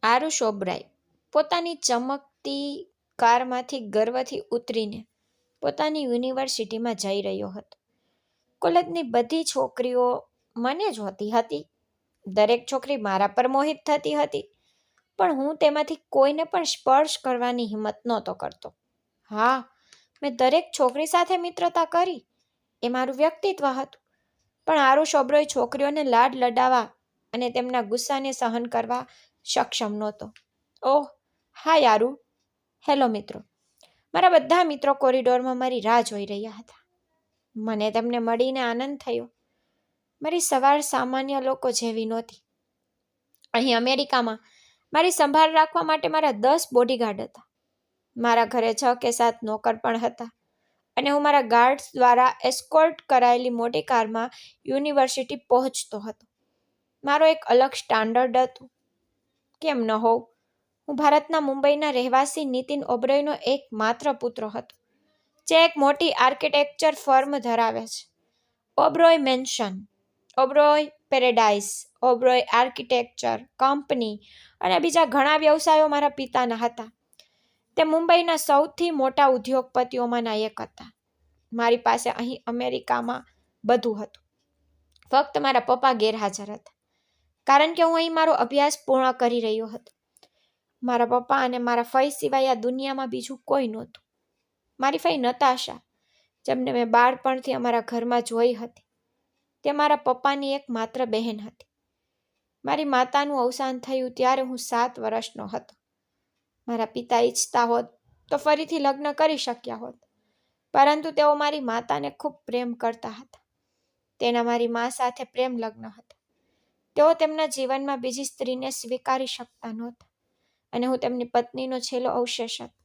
આરુષ ઓબરાય પોતાની ચમકતી કારમાંથી ગર્વથી ઉતરીને પોતાની યુનિવર્સિટીમાં જઈ રહ્યો હતો. કોલેજની બધી છોકરીઓ મને જોતી હતી. દરેક છોકરી મારા પર મોહિત થતી હતી, પણ હું તેમાંથી કોઈને પણ સ્પર્શ કરવાની હિંમત નહોતો કરતો. હા, મેં દરેક છોકરી સાથે મિત્રતા કરી, એ મારું વ્યક્તિત્વ હતું. પણ આરુષ ઓબરાય છોકરીઓને લાડ લડાવવા અને તેમના ગુસ્સાને સહન કરવા સક્ષમ નહોતો. ઓહ, હાય આરુ. હેલો મિત્રો. મારા બધા મિત્રો કોરિડોરમાં મારી રાહ જોઈ રહ્યા હતા. મને તેમને મળીને આનંદ થયો. મારી સવાર સામાન્ય લોકો જેવી નહોતી. અહીં અમેરિકામાં મારી સંભાળ રાખવા માટે મારા 10 બોડીગાર્ડ હતા. મારા ઘરે 6 કે 7 નોકર પણ હતા અને હું મારા ગાર્ડ્સ દ્વારા એસ્કોર્ટ કરાયેલી મોટી કારમાં યુનિવર્સિટી પહોંચતો હતો. મારો એક અલગ સ્ટાન્ડર્ડ હતું. કેમ ન હોવ? હું ભારતના મુંબઈના રહેવાસી નીતિન ઓબરાયનો એક માત્ર પુત્ર હતો, જે એક મોટી આર્કિટેક્ચર ફર્મ ધરાવે છે. ઓબરાય મેન્શન, ઓબરાય પેરેડાઇસ, ઓબરાય આર્કિટેક્ચર કંપની અને બીજા ઘણા વ્યવસાયો મારા પિતાના હતા. તે મુંબઈના સૌથી મોટા ઉદ્યોગપતિઓમાંના એક હતા. મારી પાસે અહીં અમેરિકામાં બધું હતું. ફક્ત મારા પપ્પા ગેરહાજર હતા, કારણ કે હું અહીં મારો અભ્યાસ પૂર્ણ કરી રહ્યો હતો. મારા પપ્પા અને મારા ફઈ સિવાય આ દુનિયામાં બીજું કોઈ નહોતું. મારી ફઈ નતાશા, જેમને મેં બાળપણથી અમારા ઘરમાં જોઈ હતી, તે મારા પપ્પાની એક માત્ર બહેન હતી. મારી માતાનું અવસાન થયું ત્યારે હું 7 વર્ષનો હતો. મારા પિતા ઈચ્છતા હોત તો ફરીથી લગ્ન કરી શક્યા હોત, પરંતુ તેઓ મારી માતાને ખૂબ પ્રેમ કરતા હતા. તેના મારી મા સાથે પ્રેમ લગ્ન હતા. તેઓ તેમના જીવનમાં બીજી સ્ત્રીને સ્વીકારી શકતા નહોતા અને હું તેમની પત્નીનો છેલ્લો અવશેષ હતો.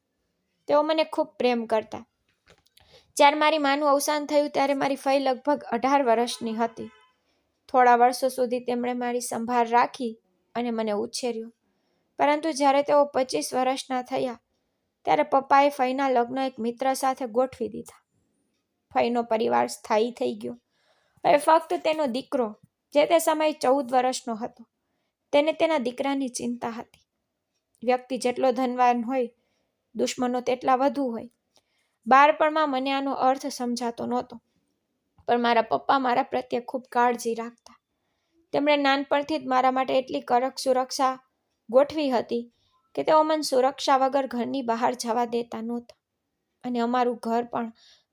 તેઓ મને ખૂબ પ્રેમ કરતા. જ્યારે મારી માનું અવસાન થયું ત્યારે મારી ફઈ લગભગ 18 વર્ષની હતી. થોડા વર્ષો સુધી તેમણે મારી સંભાળ રાખી અને મને ઉછેર્યો, પરંતુ જ્યારે તેઓ 25 વર્ષના થયા ત્યારે પપ્પાએ ફઈના લગ્ન એક મિત્ર સાથે ગોઠવી દીધા. ફઈનો પરિવાર સ્થાયી થઈ ગયો. હવે ફક્ત તેનો દીકરો, જે તે સમયે 14 વર્ષનો હતો, તેને તેના દીકરાની ચિંતા હતી. વ્યક્તિ જેટલો ધનવાન હોય, દુશ્મનો તેટલા વધુ હોય. બાળપણમાં મને આનો અર્થ સમજાતો નહોતો, પણ મારા પપ્પા મારા પ્રત્યે ખૂબ કાળજી રાખતા. તેમણે નાનપણથી જ મારા માટે એટલી કડક સુરક્ષા ગોઠવી હતી કે તેઓ મને સુરક્ષા વગર ઘરની બહાર જવા દેતા નહોતા, અને અમારું ઘર પણ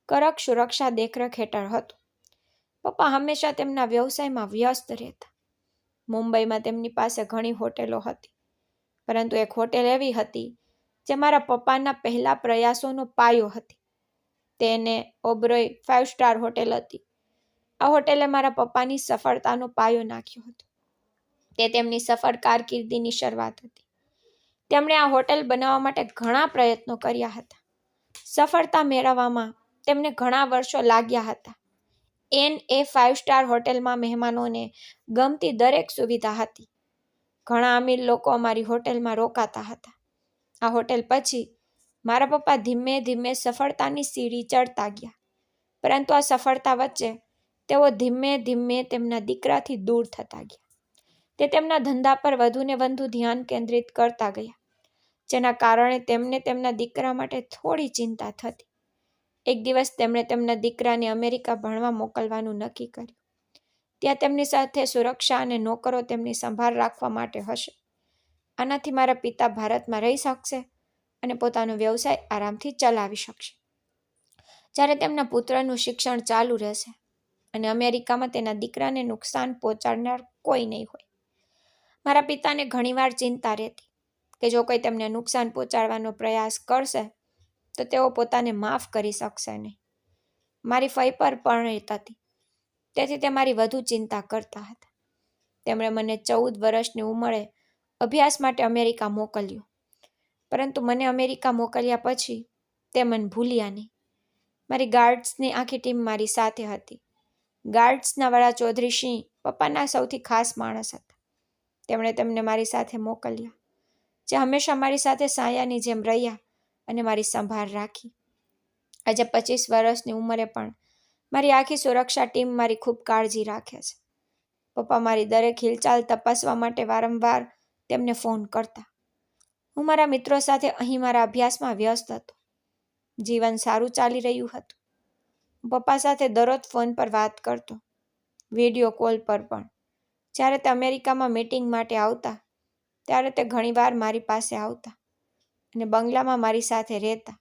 કડક સુરક્ષા દેખરેખ હેઠળ હતું. પપ્પા હંમેશા તેમના વ્યવસાયમાં વ્યસ્ત રહેતા. મુંબઈમાં તેમની પાસે ઘણી હોટેલો હતી, પરંતુ એક હોટેલ એવી હતી જે મારા પપ્પાના પહેલા પ્રયાસોનો પાયો હતી. તેને ઓબરાય 5 સ્ટાર હોટેલ હતી. આ હોટેલે મારા પપ્પાની સફળતાનો પાયો નાખ્યો હતો. તે તેમની સફળ કારકિર્દીની શરૂઆત હતી. તેમણે આ હોટેલ બનાવવા માટે ઘણા પ્રયત્નો કર્યા હતા. સફળતા મેળવવામાં તેમને ઘણા વર્ષો લાગ્યા હતા. એ 5 સ્ટાર હોટેલમાં મહેમાનોને ગમતી દરેક સુવિધા હતી. ઘણા અમીર લોકો અમારી હોટેલમાં રોકાતા હતા. આ હોટેલ પછી મારા પપ્પા ધીમે ધીમે સફળતાની સીડી ચડતા ગયા, પરંતુ આ સફળતા વચ્ચે તેઓ ધીમે ધીમે તેમના દીકરાથી દૂર થતા ગયા. તે તેમના ધંધા પર વધુને વધુ ધ્યાન કેન્દ્રિત કરતા ગયા, જેના કારણે તેમને તેમના દીકરા માટે થોડી ચિંતા થતી. એક દિવસ તેમણે તેમના દીકરાને અમેરિકા ભણવા મોકલવાનું નક્કી કર્યું. ત્યાં તેમની સાથે સુરક્ષા અને નોકરો તેમની સંભાળ રાખવા માટે હશે. આનાથી મારા પિતા ભારતમાં રહી શકશે અને પોતાનો વ્યવસાય આરામથી ચલાવી શકશે, જ્યારે તેમના પુત્રનું શિક્ષણ ચાલુ રહેશે અને અમેરિકામાં તેના દીકરાને નુકસાન પહોંચાડનાર કોઈ નહીં હોય. મારા પિતાને ઘણીવાર ચિંતા રહેતી કે જો કોઈ તેમને નુકસાન પહોંચાડવાનો પ્રયાસ કરશે તો તેઓ પોતાને માફ કરી શકશે નહીં. મારી ફઈ પર પરિણીત હતી, તેથી તે મારી વધુ ચિંતા કરતા હતા. તેમણે મને 14 વર્ષની ઉંમરે અભ્યાસ માટે અમેરિકા મોકલ્યો, પરંતુ મને અમેરિકા મોકલ્યા પછી તે મને ભૂલ્યા નહીં. મારી ગાર્ડ્સની આખી ટીમ મારી સાથે હતી. ગાર્ડ્સના વડા ચૌધરી સિંહ પપ્પાના સૌથી ખાસ માણસ હતા. તેમણે તેમને મારી સાથે મોકલ્યા, જે હંમેશા મારી સાથે સાયાની જેમ રહ્યા અને મારી સંભાળ રાખી. આજે 25 વર્ષની ઉંમરે પણ મારી આખી સુરક્ષા ટીમ મારી ખૂબ કાળજી રાખે છે. પપ્પા મારી દરેક હિલચાલ તપાસવા માટે વારંવાર તેમને ફોન કરતા. હું મારા મિત્રો સાથે અહીં મારા અભ્યાસમાં વ્યસ્ત હતો. જીવન સારું ચાલી રહ્યું હતું. પપ્પા સાથે દરરોજ ફોન પર વાત કરતો, વિડીયો કોલ પર પણ. જ્યારે તે અમેરિકામાં મીટિંગ માટે આવતા ત્યારે તે ઘણીવાર મારી પાસે આવતા અને બંગલામાં મારી સાથે રહેતા.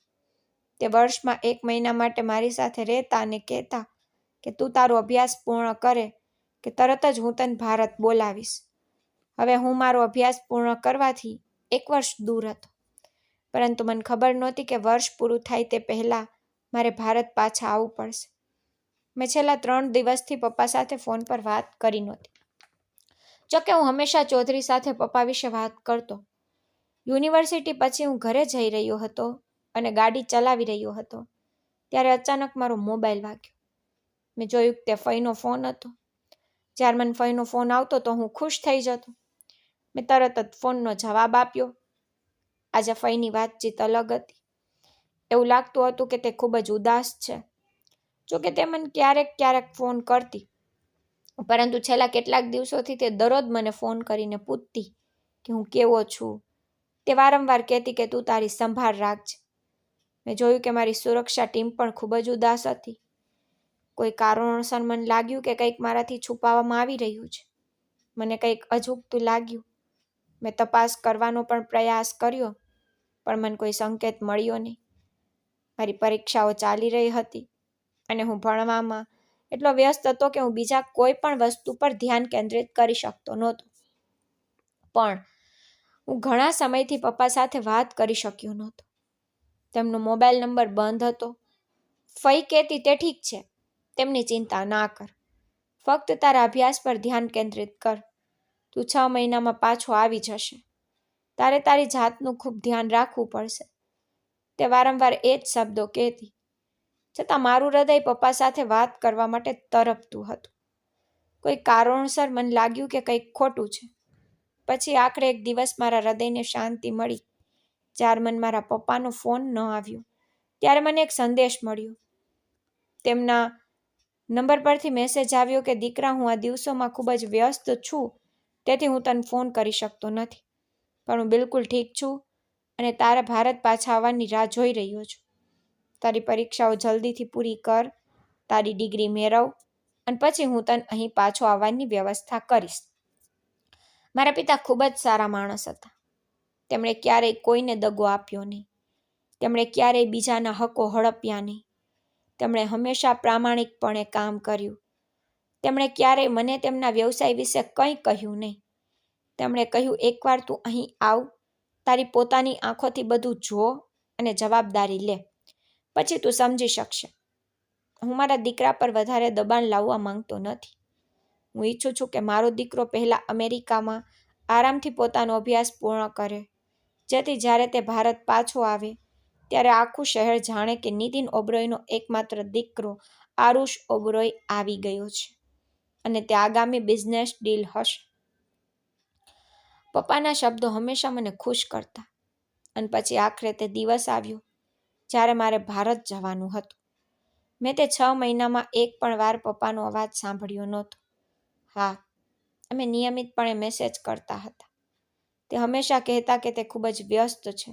તે વર્ષમાં 1 મહિના માટે મારી સાથે રહેતા અને કહેતા કે તું તારો અભ્યાસ પૂર્ણ કરે કે તરત જ હું તને ભારત બોલાવીશ. હવે હું મારો અભ્યાસ પૂર્ણ કરવાથી 1 વર્ષ દૂર હતો, પરંતુ મને ખબર નહોતી કે વર્ષ પૂરું થાય તે પહેલાં મારે ભારત પાછા આવવું પડશે. મેં છેલ્લા 3 દિવસથી પપ્પા સાથે ફોન પર વાત કરી નહોતી. જોકે હું હંમેશા ચૌધરી સાથે પપ્પા વિશે વાત કરતો. યુનિવર્સિટી પછી હું ઘરે જઈ રહ્યો હતો અને ગાડી ચલાવી રહ્યો હતો ત્યારે અચાનક મારો મોબાઈલ વાગ્યો. મેં જોયું કે તે ફઈનો ફોન હતો. જ્યારે મને ફઈનો ફોન આવતો તો હું ખુશ થઈ જતો. મેં તરત જ ફોનનો જવાબ આપ્યો. આજે ફઈની વાતચીત અલગ હતી. એવું લાગતું હતું કે તે ખૂબ જ ઉદાસ છે. જોકે તે મને ક્યારેક ફોન કરતી, પરંતુ છેલ્લા કેટલાક દિવસોથી તે દરરોજ મને ફોન કરીને પૂછતી કે હું કેવો છું. તે વારંવાર કહેતી કે તું તારી સંભાળ રાખજે. મેં જોયું કે મારી સુરક્ષા ટીમ પણ ખૂબ જ ઉદાસ હતી. કોઈ કારણોસર મને લાગ્યું કે કંઈક મારાથી છુપાવવામાં આવી રહ્યું છે. મને કંઈક અજુગતું લાગ્યું. મેં તપાસ કરવાનો પણ પ્રયાસ કર્યો, પણ મને કોઈ સંકેત મળ્યો નહીં. મારી પરીક્ષાઓ ચાલી રહી હતી અને હું ભણવામાં એટલો વ્યસ્ત હતો કે હું બીજા કોઈ પણ વસ્તુ પર ધ્યાન કેન્દ્રિત કરી શકતો નહોતો. પણ હું ઘણા સમયથી પપ્પા સાથે વાત કરી શક્યો નહોતો. તેમનો મોબાઈલ નંબર બંધ હતો. ફઈ કહેતી તે ઠીક છે, તેમની ચિંતા ના કર. ફક્ત તારા અભ્યાસ પર ધ્યાન કેન્દ્રિત કર. તું 6 મહિનામાં પાછો આવી જશે. તારે તારી જાતનું ખૂબ ધ્યાન રાખવું પડશે. તે વારંવાર એ જ શબ્દો કહેતી. છતાં મારું હૃદય પપ્પા સાથે વાત કરવા માટે તરફતું હતું. કોઈ કારણોસર મને લાગ્યું કે કંઈક ખોટું છે. પછી આખરે એક દિવસ મારા હૃદયને શાંતિ મળી. જ્યારે મને મારા પપ્પાનો ફોન ન આવ્યો ત્યારે મને એક સંદેશ મળ્યો. તેમના નંબર પરથી મેસેજ આવ્યો કે દીકરા, હું આ દિવસોમાં ખૂબ જ વ્યસ્ત છું, તેથી હું તને ફોન કરી શકતો નથી. પણ હું બિલકુલ ઠીક છું અને તારા ભારત પાછા આવવાની રાહ જોઈ રહ્યો છું. તારી પરીક્ષાઓ જલ્દીથી પૂરી કર, તારી ડિગ્રી મેળવ અને પછી હું તને અહીં પાછો આવવાની વ્યવસ્થા કરીશ. મારા પિતા ખૂબ જ સારા માણસ હતા. તેમણે ક્યારેય કોઈને દગો આપ્યો નહીં. તેમણે ક્યારેય બીજાના હકો હડપ્યા નહીં. તેમણે હંમેશા પ્રામાણિકપણે કામ કર્યું. તેમણે ક્યારેય મને તેમના વ્યવસાય વિશે કંઈ કહ્યું નહીં. તેમણે કહ્યું, એકવાર તું અહીં આવ, તારી પોતાની આંખોથી બધું જો અને જવાબદારી લે, પછી તું સમજી શકશે. હું મારા દીકરા પર વધારે દબાણ લાવવા માંગતો નથી. હું ઈચ્છું છું કે મારો દીકરો પહેલાં અમેરિકામાં આરામથી પોતાનો અભ્યાસ પૂર્ણ કરે, જેથી જ્યારે તે ભારત પાછો આવે ત્યારે આખું શહેર જાણે કે નીતિન ઓબરોયનો એકમાત્ર દીકરો આરુષ ઓબરોય આવી ગયો છે અને તે આગામી બિઝનેસ ડીલ હશે. પપ્પાના શબ્દો હંમેશા મને ખુશ કરતા. અને પછી આખરે તે દિવસ આવ્યો જ્યારે મારે ભારત જવાનું હતું. મેં તે 6 મહિનામાં એક પણ વાર પપ્પાનો અવાજ સાંભળ્યો નહોતો. હા, અમે નિયમિતપણે મેસેજ કરતા હતા. તે હંમેશા કહેતા કે તે ખૂબ જ વ્યસ્ત છે.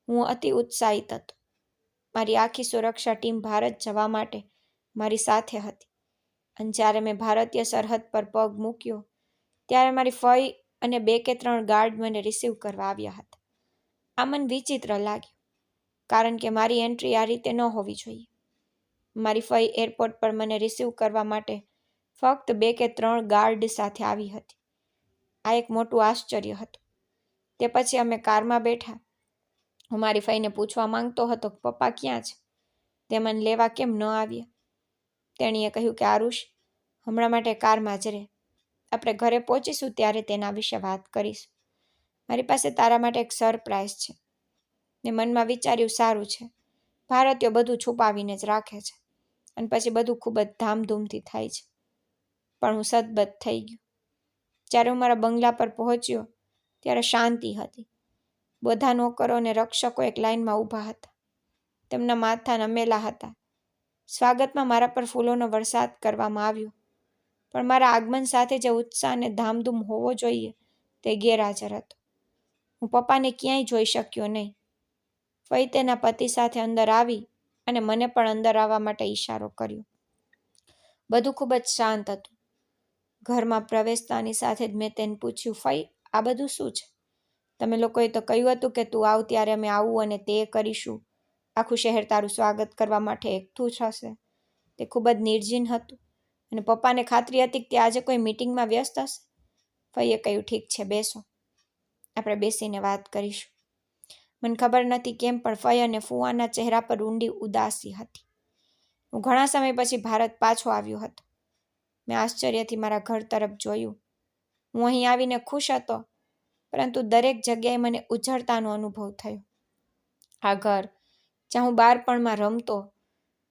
હું અતિ ઉત્સાહિત હતો. મારી આખી સુરક્ષા ટીમ ભારત જવા માટે મારી સાથે હતી. અને જ્યારે મેં ભારતીય સરહદ પર પગ મૂક્યો ત્યારે મારી ફઈ અને 2 કે 3 ગાર્ડ મને રિસીવ કરવા આવ્યા હતા. આ મને વિચિત્ર લાગ્યું, કારણ કે મારી એન્ટ્રી આ રીતે ન હોવી જોઈએ. મારી ફઈ એરપોર્ટ પર મને રિસીવ કરવા માટે ફક્ત 2 કે 3 ગાર્ડ સાથે આવી હતી. આ એક મોટું આશ્ચર્ય હતું. તે પછી અમે કારમાં બેઠા. હું મારી ફઈને પૂછવા માંગતો હતો કે પપ્પા ક્યાં છે? તે મને લેવા કેમ ન આવ્યા? તેણીએ કહ્યું કે આરુષ, હમણાં માટે કારમાં જ રહે. આપણે ઘરે પહોંચીશું ત્યારે તેના વિશે વાત કરીશું. મારી પાસે તારા માટે એક સરપ્રાઈઝ છે. મેં મનમાં વિચાર્યું, સારું છે, ભારતીયો બધું છુપાવીને જ રાખે છે અને પછી બધું ખૂબ જ ધામધૂમથી થાય છે. પણ હું સદબદ થઈ ગયો. જ્યારે હું મારા બંગલા પર પહોંચ્યો ત્યારે શાંતિ હતી. બધા નોકરો અને રક્ષકો એક લાઇનમાં ઊભા હતા. તેમના માથા નમેલા હતા. સ્વાગતમાં મારા પર ફૂલોનો વરસાદ કરવામાં આવ્યો, પણ મારા આગમન સાથે જે ઉત્સાહ અને ધામધૂમ હોવો જોઈએ તે ગેરહાજર હતો. હું પપ્પાને ક્યાંય જોઈ શક્યો નહીં. ફઈ તેના પતિ સાથે અંદર આવી અને મને પણ અંદર આવવા માટે ઈશારો કર્યો. બધું ખૂબ જ શાંત હતું. ઘરમાં પ્રવેશતાની સાથે જ મેં તેને પૂછ્યું, ફઈ, આ બધું શું છે? તમે લોકોએ તો કહ્યું હતું કે તું આવ ત્યારે અમે આવું અને તે કરીશું. આખું શહેર તારું સ્વાગત કરવા માટે એકઠું થશે. તે ખૂબ જ નિર્જીન હતું અને પપ્પાને ખાતરી હતી કે તે આજે કોઈ મીટિંગમાં વ્યસ્ત હશે. ફઈએ કહ્યું, ઠીક છે, બેસો. આપણે બેસીને વાત કરીશું. મને ખબર નથી કેમ પણ ફઈ અને ફુવાના ચહેરા પર ઊંડી ઉદાસી હતી. હું ઘણા સમય પછી ભારત પાછો આવ્યો હતો. મેં આશ્ચર્યથી મારા ઘર તરફ જોયું. હું અહીં આવીને ખુશ હતો, પરંતુ દરેક જગ્યાએ મને ઉજળતાનો અનુભવ થયો. આ ઘર, જ્યાં હું બાળપણમાં રમતો,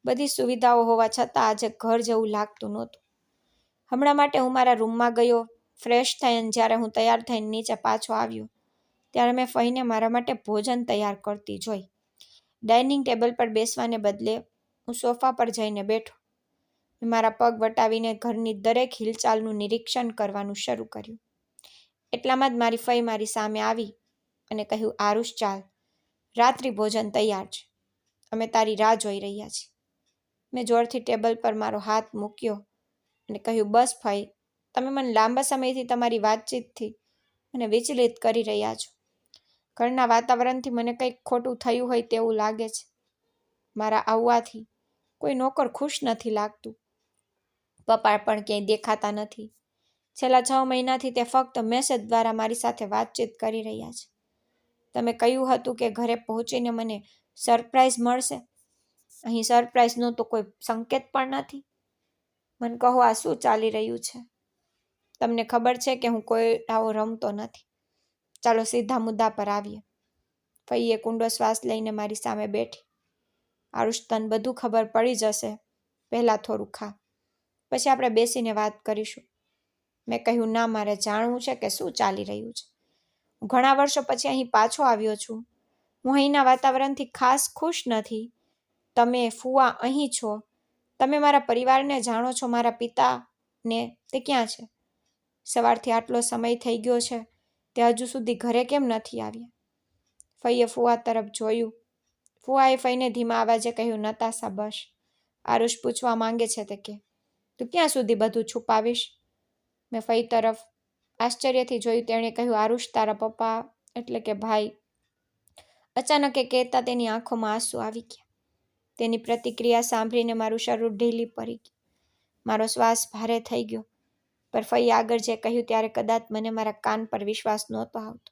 બધી સુવિધાઓ હોવા છતાં આજે ઘર જેવું લાગતું નહોતું. હમણાં માટે હું મારા રૂમમાં ગયો, ફ્રેશ થઈને જ્યારે હું તૈયાર થઈને નીચે પાછો આવ્યો, ત્યારે મેં ફઈને મારા માટે ભોજન તૈયાર કરતી જોઈ. ડાઇનિંગ ટેબલ પર બેસવાને બદલે હું સોફા પર જઈને બેઠો. મેં મારા પગ વટાવીને ઘરની દરેક હિલચાલનું નિરીક્ષણ કરવાનું શરૂ કર્યું. એટલામાં જ મારી ફઈ મારી સામે આવી અને કહ્યું, આરુષ, ચાલ, રાત્રિ ભોજન તૈયાર છે. અમે તારી રાહ જોઈ રહ્યા છીએ. મેં જોરથી ટેબલ પર મારો હાથ મૂક્યો અને કહ્યું, બસ ફઈ, તમે મને લાંબા સમયથી તમારી વાતચીતથી મને વિચલિત કરી રહ્યા છો. ઘરના વાતાવરણથી મને કંઈક ખોટું થયું હોય તેવું લાગે છે. મારા આવવાથી કોઈ નોકર ખુશ નથી લાગતું. પપ્પા પણ ક્યાંય દેખાતા નથી. છેલ્લા 6 મહિનાથી તે ફક્ત મેસેજ દ્વારા મારી સાથે વાતચીત કરી રહ્યા છે. તમે કહ્યું હતું કે ઘરે પહોંચીને મને સરપ્રાઈઝ મળશે. અહીં સરપ્રાઈઝનો તો કોઈ સંકેત પણ નથી. મને કહો, આ શું ચાલી રહ્યું છે? તમને ખબર છે કે હું કોઈ આવો રમતો નથી. ચાલો સીધા મુદ્દા પર આવીએ. ફઈએ કુંડો શ્વાસ લઈને મારી સામે બેઠી. આરુષ, તને બધું ખબર પડી જશે. પહેલાં થોડું ખા, પછી આપણે બેસીને વાત કરીશું. મેં કહ્યું, ના, મારે જાણવું છે કે શું ચાલી રહ્યું છે. હું ઘણા વર્ષો પછી અહીં પાછો આવ્યો છું. હું અહીંના વાતાવરણથી ખાસ ખુશ નથી. તમે, ફુવા અહીં છો. તમે મારા પરિવારને જાણો છો. મારા પિતાને, તે ક્યાં છે? સવારથી આટલો સમય થઈ ગયો છે, તે હજુ સુધી ઘરે કેમ નથી આવ્યા? ફઈએ ફુવા તરફ જોયું. ફુવાએ ફઈને ધીમા અવાજે કહ્યું, નતાશા, બસ. આરુષ પૂછવા માંગે છે તે કે, તું ક્યાં સુધી બધું છુપાવીશ? મેં ફઈ તરફ આશ્ચર્યથી જોયું. તેણે કહ્યું, આરુષ, તારા પપ્પા, એટલે કે ભાઈ. અચાનક એ કહેતા તેની આંખોમાં આંસુ આવી ગયા. તેની પ્રતિક્રિયા સાંભળીને મારું શરીર ઢીલી પડી ગયું. મારો શ્વાસ ભારે થઈ ગયો. પર ફઈએ આગળ જે કહ્યું ત્યારે કદાચ મને મારા કાન પર વિશ્વાસ નહોતો આવતો.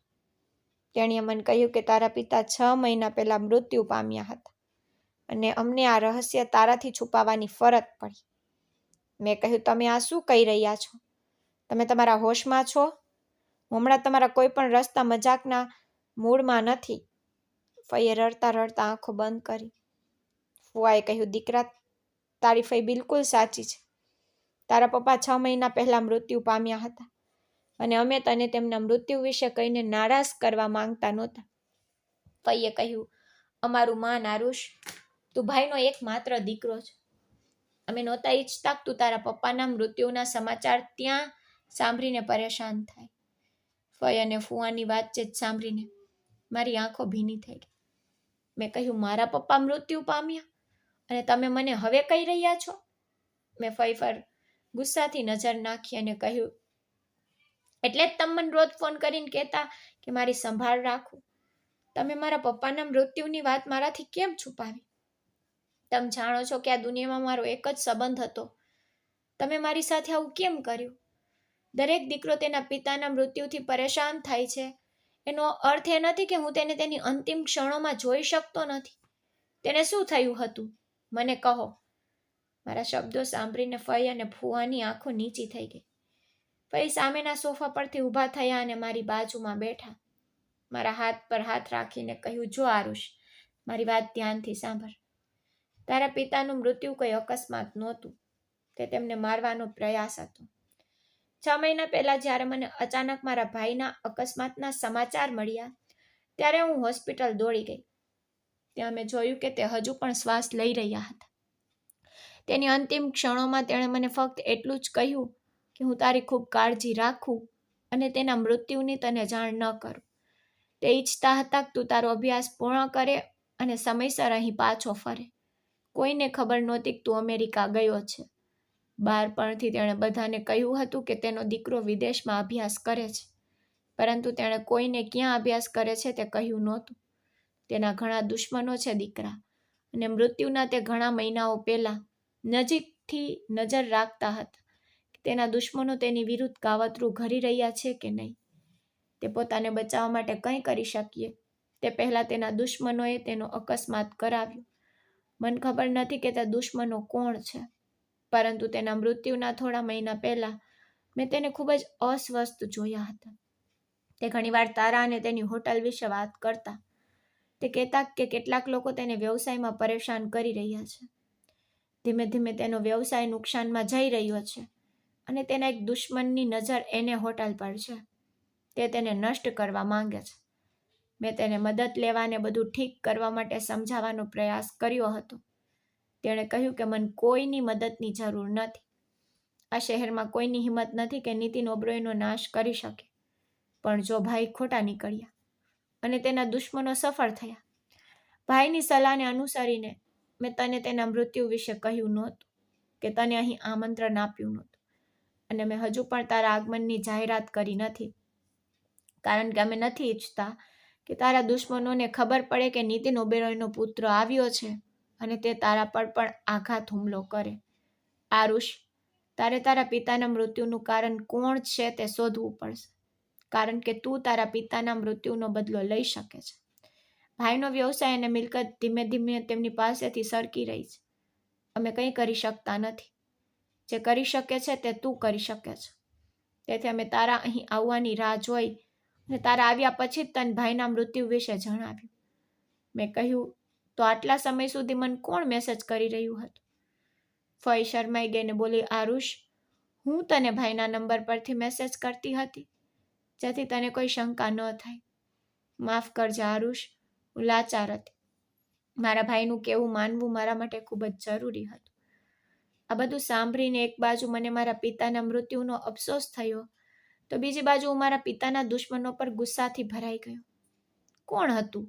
તેણીએ મને કહ્યું કે તારા પિતા 6 મહિના પહેલા મૃત્યુ પામ્યા હતા અને અમને આ રહસ્ય તારાથી છુપાવવાની ફરજ પડી. મેં કહ્યું, તમે આ શું કહી રહ્યા છો? તમે તમારા હોશમાં છો? હું હમણાં તમારા કોઈ પણ રસ્તા મજાકના મૂડમાં નથી. ફઈએ રડતા રડતા આંખો બંધ કરી. ફુવાએ કહ્યું, દીકરા, તારી ફઈ બિલકુલ સાચી છે. તારા પપ્પા 6 મહિના પહેલા મૃત્યુ પામ્યા હતા અને અમે તને તેમના મૃત્યુ વિશે કહીને નારાજ કરવા માંગતા નહોતા. ફઈએ કહ્યું, અમારું માન, આરુષ, તું ભાઈનો એકમાત્ર દીકરો છે. અમે નહોતા ઈચ્છતા તું તારા પપ્પાના મૃત્યુના સમાચાર ત્યાં સાંભળીને પરેશાન થાય. ફઈ અને ફુવાની વાતચીત સાંભળીને મારી આંખો ભીની થઈ ગઈ. મેં કહ્યું, મારા પપ્પા મૃત્યુ પામ્યા અને તમે મને હવે કહી રહ્યા છો? મેં ફઈ પર ગુસ્સાથી નજર નાખી અને કહ્યું, એટલે જ તમે મને રોજ ફોન કરીને કહેતા કે મારી સંભાળ રાખું. તમે મારા પપ્પાના મૃત્યુની વાત મારાથી કેમ છુપાવી? તમે જાણો છો કે આ દુનિયામાં મારો એક જ સંબંધ હતો. તમે મારી સાથે આવું કેમ કર્યું? દરેક દીકરો તેના પિતાના મૃત્યુથી પરેશાન થાય છે. એનો અર્થ એ નથી કે હું તેને તેની અંતિમ ક્ષણોમાં જોઈ શકતો નથી. તેને શું થયું હતું? મને કહો. મારા શબ્દો સાંભળીને ફઈ અને ફુવાની આંખો નીચી થઈ ગઈ. ફઈ સામેના સોફા પરથી ઊભા થયા અને મારી બાજુમાં બેઠા. મારા હાથ પર હાથ રાખીને કહ્યું, જો આરુષ, મારી વાત ધ્યાનથી સાંભળ. તારા પિતાનું મૃત્યુ કોઈ અકસ્માત નહોતું. તે તેમને મારવાનો પ્રયાસ હતો. 6 મહિના પહેલા જ્યારે મને અચાનક મારા ભાઈના અકસ્માતના સમાચાર મળ્યા ત્યારે હું હોસ્પિટલ દોડી ગઈ. ત્યાં મેં જોયું કે તે હજુ પણ શ્વાસ લઈ રહ્યા હતા. તેની અંતિમ ક્ષણોમાં તેણે મને ફક્ત એટલું જ કહ્યું કે હું તારી ખૂબ કાળજી રાખું અને તેના મૃત્યુની તને જાણ ન કરું. તે ઈચ્છતા હતા કે તું તારો અભ્યાસ પૂર્ણ કરે અને સમયસર અહીં પાછો ફરે. કોઈને ખબર નહોતી કે તું અમેરિકા ગયો છે. બાળપણથી તેણે બધાને કહ્યું હતું કે તેનો દીકરો વિદેશમાં અભ્યાસ કરે છે, પરંતુ તેણે કોઈને ક્યાં અભ્યાસ કરે છે તે કહ્યું નહોતું. તેના ઘણા દુશ્મનો છે દીકરા, અને મૃત્યુના તે ઘણા મહિનાઓ પહેલા નજીકથી નજર રાખતા હતા કે તેના દુશ્મનો તેની વિરુદ્ધ કાવતરું ઘડી રહ્યા છે કે નહીં. તે પોતાને બચાવવા માટે કંઈ કરી શકીએ તે પહેલાં તેના દુશ્મનોએ તેનો અકસ્માત કરાવ્યો. મને ખબર નથી કે તે દુશ્મનો કોણ છે, પરંતુ તેના મૃત્યુના થોડા મહિના પહેલા મેં તેને ખૂબ જ અસ્વસ્થ જોયા હતા. તે ઘણીવાર તારા અને તેની હોટલ વિશે વાત કરતા. તે કહેતા કે કેટલાક લોકો તેને વ્યવસાયમાં પરેશાન કરી રહ્યા છે. ધીમે ધીમે તેનો વ્યવસાય નુકસાનમાં જઈ રહ્યો છે અને તેના એક દુશ્મનની નજર એને હોટલ પર છે. તે તેને નષ્ટ કરવા માંગે છે. મેં તેને મદદ લેવાને બધું ઠીક કરવા માટે સમજાવવાનો પ્રયાસ કર્યો હતો. તેણે કહ્યું કે મને કોઈની મદદની જરૂર નથી. આ શહેરમાં કોઈની હિંમત નથી કે નીતિન ઓબરોયનો નાશ કરી શકે. પણ જો ભાઈ ખોટા નીકળ્યા અને તેના દુશ્મનો સફળ થયા. ભાઈની સલાહને અનુસરીને મેં તને તેના મૃત્યુ વિશે કહ્યું નહોતું, કે તને અહીં આમંત્રણ આપ્યું નહોતું, અને મેં હજુ પણ તારા આગમનની જાહેરાત કરી નથી, કારણ કે અમે નથી ઈચ્છતા કે તારા દુશ્મનોને ખબર પડે કે નીતિન ઓબેરોયનો પુત્ર આવ્યો છે અને તે તારા પર પણ આઘાત હુમલો કરે. આરુષ, તારે તારા પિતાના મૃત્યુનું કારણ કોણ છે તે શોધવું પડશે, કારણ કે તું તારા પિતાના મૃત્યુનો બદલો લઈ શકે છે. ભાઈનો વ્યવસાય અને મિલકત ધીમે ધીમે તેમની પાસેથી સરકી રહી છે. અમે કંઈ કરી શકતા નથી. જે કરી શકે છે તે તું કરી શકે છે. તેથી અમે તારા અહીં આવવાની રાહ જોઈ અને તારા આવ્યા પછી જ તને ભાઈના મૃત્યુ વિશે જણાવ્યું. મેં કહ્યું, તો આટલા સમય સુધી મને કોણ મેસેજ કરી રહ્યું હતું? ફઈ શરમાઈ ગઈને બોલી, આરુષ, હું તને ભાઈના નંબર પરથી મેસેજ કરતી હતી, જેથી તને કોઈ શંકા ન થાય. માફ કરજે આરુષ, હું લાચાર હતી. મારા ભાઈનું કહેવું માનવું મારા માટે ખૂબ જ જરૂરી હતું. આ બધું સાંભળીને એક બાજુ મને મારા પિતાના મૃત્યુનો અફસોસ થયો, તો બીજી બાજુ હું મારા પિતાના દુશ્મનો પર ગુસ્સાથી ભરાઈ ગયો. કોણ હતું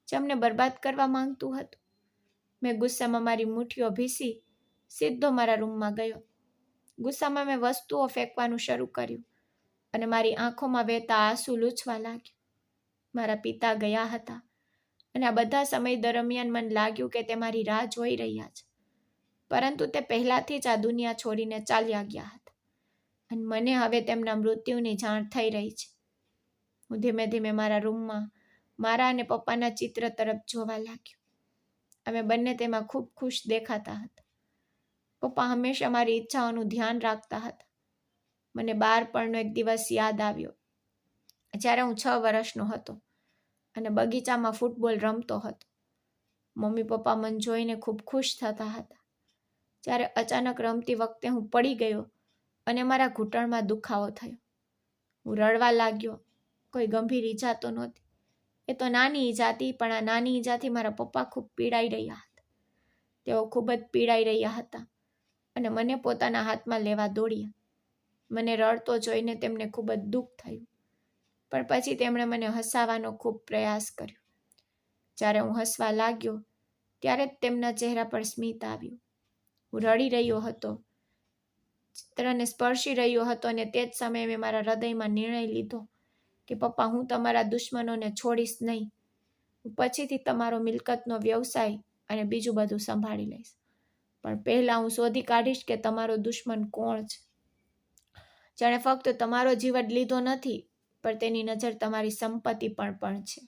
જેમને બરબાદ કરવા માંગતું હતું? મેં ગુસ્સામાં મારી મુઠ્ઠીઓ ભીસી સીધો મારા રૂમમાં ગયો. ગુસ્સામાં મેં વસ્તુઓ ફેંકવાનું શરૂ કર્યું અને મારી આંખોમાં વહેતા આંસુ લૂછવા લાગ્યું. મારા પિતા ગયા હતા અને આ બધા સમય દરમિયાન મને લાગ્યું કે તે મારી રાહ જોઈ રહ્યા છે, પરંતુ તે પહેલાથી જ આ દુનિયા છોડીને ચાલ્યા ગયા હતા અને મને હવે તેમના મૃત્યુની જાણ થઈ રહી છે. હું ધીમે ધીમે મારા રૂમમાં મારા અને પપ્પાના ચિત્ર તરફ જોવા લાગ્યો. અમે બંને તેમાં ખૂબ ખુશ દેખાતા હતા. પપ્પા હંમેશા મારી ઈચ્છાઓનું ધ્યાન રાખતા હતા. મને બાળપણનો એક દિવસ યાદ આવ્યો, જ્યારે હું 6 વર્ષનો હતો અને બગીચામાં ફૂટબોલ રમતો હતો. મમ્મી પપ્પા મને જોઈને ખૂબ ખુશ થતા હતા. જ્યારે અચાનક રમતી વખતે હું પડી ગયો અને મારા ઘૂંટણમાં દુખાવો થયો. હું રડવા લાગ્યો. કોઈ ગંભીર ઈજા તો નહોતી. એ તો નાની ઈજા હતી, પણ આ નાની ઈજાથી મારા પપ્પા ખૂબ પીડાઈ રહ્યા હતા. તેઓ ખૂબ જ પીડાઈ રહ્યા હતા અને મને પોતાના હાથમાં લેવા દોડ્યા. મને રડતો જોઈને તેમને ખૂબ જ દુઃખ થયું, પણ પછી તેમણે મને હસાવવાનો ખૂબ પ્રયાસ કર્યો. જ્યારે હું હસવા લાગ્યો ત્યારે જ તેમના ચહેરા પર સ્મિત આવ્યું. હું રડી રહ્યો હતો, ચિત્રને સ્પર્શી રહ્યો હતો, અને તે જ સમયે મેં મારા હૃદયમાં નિર્ણય લીધો કે પપ્પા, હું તમારા દુશ્મનોને છોડીશ નહીં. હું પછીથી તમારો મિલકતનો વ્યવસાય અને બીજું બધું સંભાળી લઈશ, પણ પહેલાં હું શોધી કાઢીશ કે તમારો દુશ્મન કોણ છે, જેણે ફક્ત તમારો જીવ જ લીધો નથી, પણ તેની નજર તમારી સંપત્તિ પણ છે.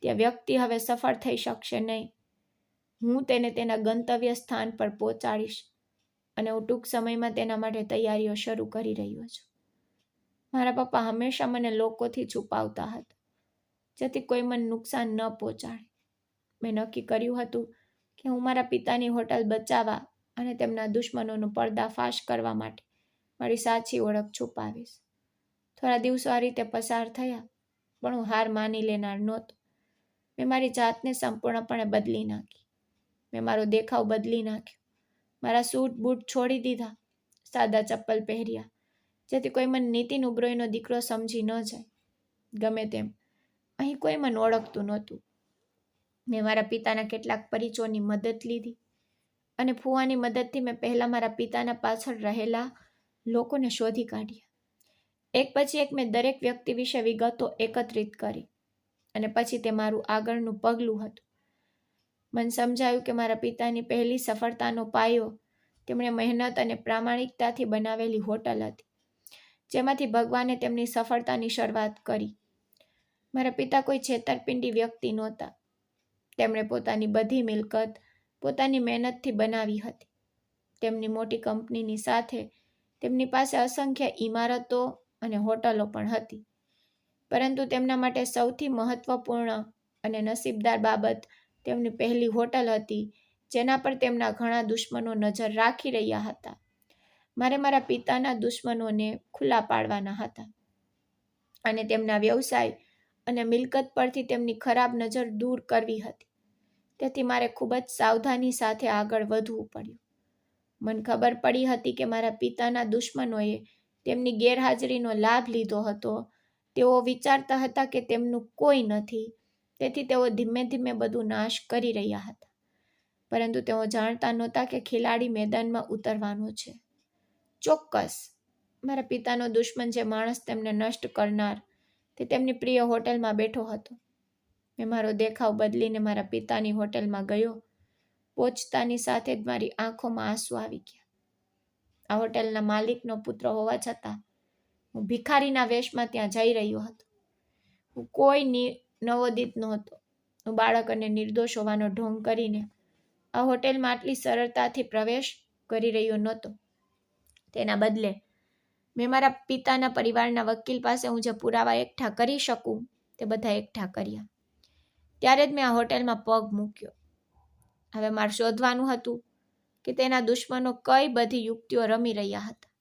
તે વ્યક્તિ હવે સફળ થઈ શકશે નહીં. હું તેને તેના ગંતવ્ય સ્થાન પર પહોંચાડીશ અને હું ટૂંક સમયમાં તેના માટે તૈયારીઓ શરૂ કરી રહ્યો છું. મારા પપ્પા હંમેશા મને લોકોથી છુપાવતા હતા, જેથી કોઈ મને નુકસાન ન પહોંચાડે. મેં નક્કી કર્યું હતું કે હું મારા પિતાની હોટલ બચાવવા અને તેમના દુશ્મનોનો પર્દાફાશ કરવા માટે મારી સાચી ઓળખ છુપાવીશ. થોડા દિવસો આ રીતે પસાર થયા, પણ હું હાર માની લેનાર નહોતો. મેં મારી જાતને સંપૂર્ણપણે બદલી નાખી. મેં મારો દેખાવ બદલી નાખ્યો. મારા સૂટ બૂટ છોડી દીધા, સાદા ચપ્પલ પહેર્યા, જેથી કોઈ મને નીતિન ઓબરોયનો દીકરો સમજી ન જાય. ગમે તેમ, અહીં કોઈ મને ઓળખતું નહોતું. મેં મારા પિતાના કેટલાક પરિચયોની મદદ લીધી અને ફુવાની મદદથી મેં પહેલાં મારા પિતાના પાછળ રહેલા લોકોને શોધી કાઢ્યા. એક પછી એક મેં દરેક વ્યક્તિ વિશે વિગતો એકત્રિત કરી અને પછી તે મારું આગળનું પગલું હતું. મને સમજાયું કે મારા પિતાની પહેલી સફળતાનો પાયો તેમણે મહેનત અને પ્રામાણિકતાથી બનાવેલી હોટલ હતી, જેમાંથી ભગવાને તેમની સફળતાની શરૂઆત કરી. મારા પિતા કોઈ છેતરપિંડી વ્યક્તિ નહોતા. તેમણે પોતાની બધી મિલકત પોતાની મહેનતથી બનાવી હતી. તેમની મોટી કંપનીની સાથે તેમની પાસે અસંખ્ય ઇમારતો અને હોટલો પણ હતી. પરંતુ તેમના માટે સૌથી મહત્વપૂર્ણ અને નસીબદાર બાબત તેમની પહેલી હોટલ હતી, જેના પર તેમના ઘણા દુશ્મનો નજર રાખી રહ્યા હતા. મારે મારા પિતાના દુશ્મનોને ખુલ્લા પાડવાના હતા અને તેમના વ્યવસાય અને મિલકત પરથી તેમની ખરાબ નજર દૂર કરવી હતી. તેથી મારે ખૂબ જ સાવધાની સાથે આગળ વધવું પડ્યું. મને ખબર પડી હતી કે મારા પિતાના દુશ્મનોએ તેમની ગેરહાજરીનો લાભ લીધો હતો. તેઓ વિચારતા હતા કે તેમનું કોઈ નથી, તેથી તેઓ ધીમે ધીમે બધું નાશ કરી રહ્યા હતા. પરંતુ તેઓ જાણતા નહોતા કે ખેલાડી મેદાનમાં ઉતરવાનો છે. ચોક્કસ, મારા પિતાનો દુશ્મન, જે માણસ તેમને નષ્ટ કરનાર, તે તેમની પ્રિય હોટલમાં બેઠો હતો. મેં મારો દેખાવ બદલીને મારા પિતાની હોટલમાં ગયો. પહોંચતાની સાથે જ મારી આંખોમાં આંસુ આવી ગયા. આ હોટલના માલિકનો પુત્ર હોવા છતાં હું ભિખારીના વેશમાં ત્યાં જઈ રહ્યો હતો. હું કોઈ નવોદિત નહોતો. હું બાળક અને નિર્દોષ હોવાનો ઢોંગ કરીને આ હોટેલમાં આટલી સરળતાથી પ્રવેશ કરી રહ્યો નહોતો. તેના બદલે મેં મારા પિતાના પરિવારના વકીલ પાસે હું જે પુરાવા એકઠા કરી શકું તે બધા એકઠા કર્યા. ત્યારે જ મેં આ હોટેલમાં પગ મૂક્યો. હવે મારે શોધવાનું હતું કે તેના દુશ્મનો કઈ બધી યુક્તિઓ રમી રહ્યા હતા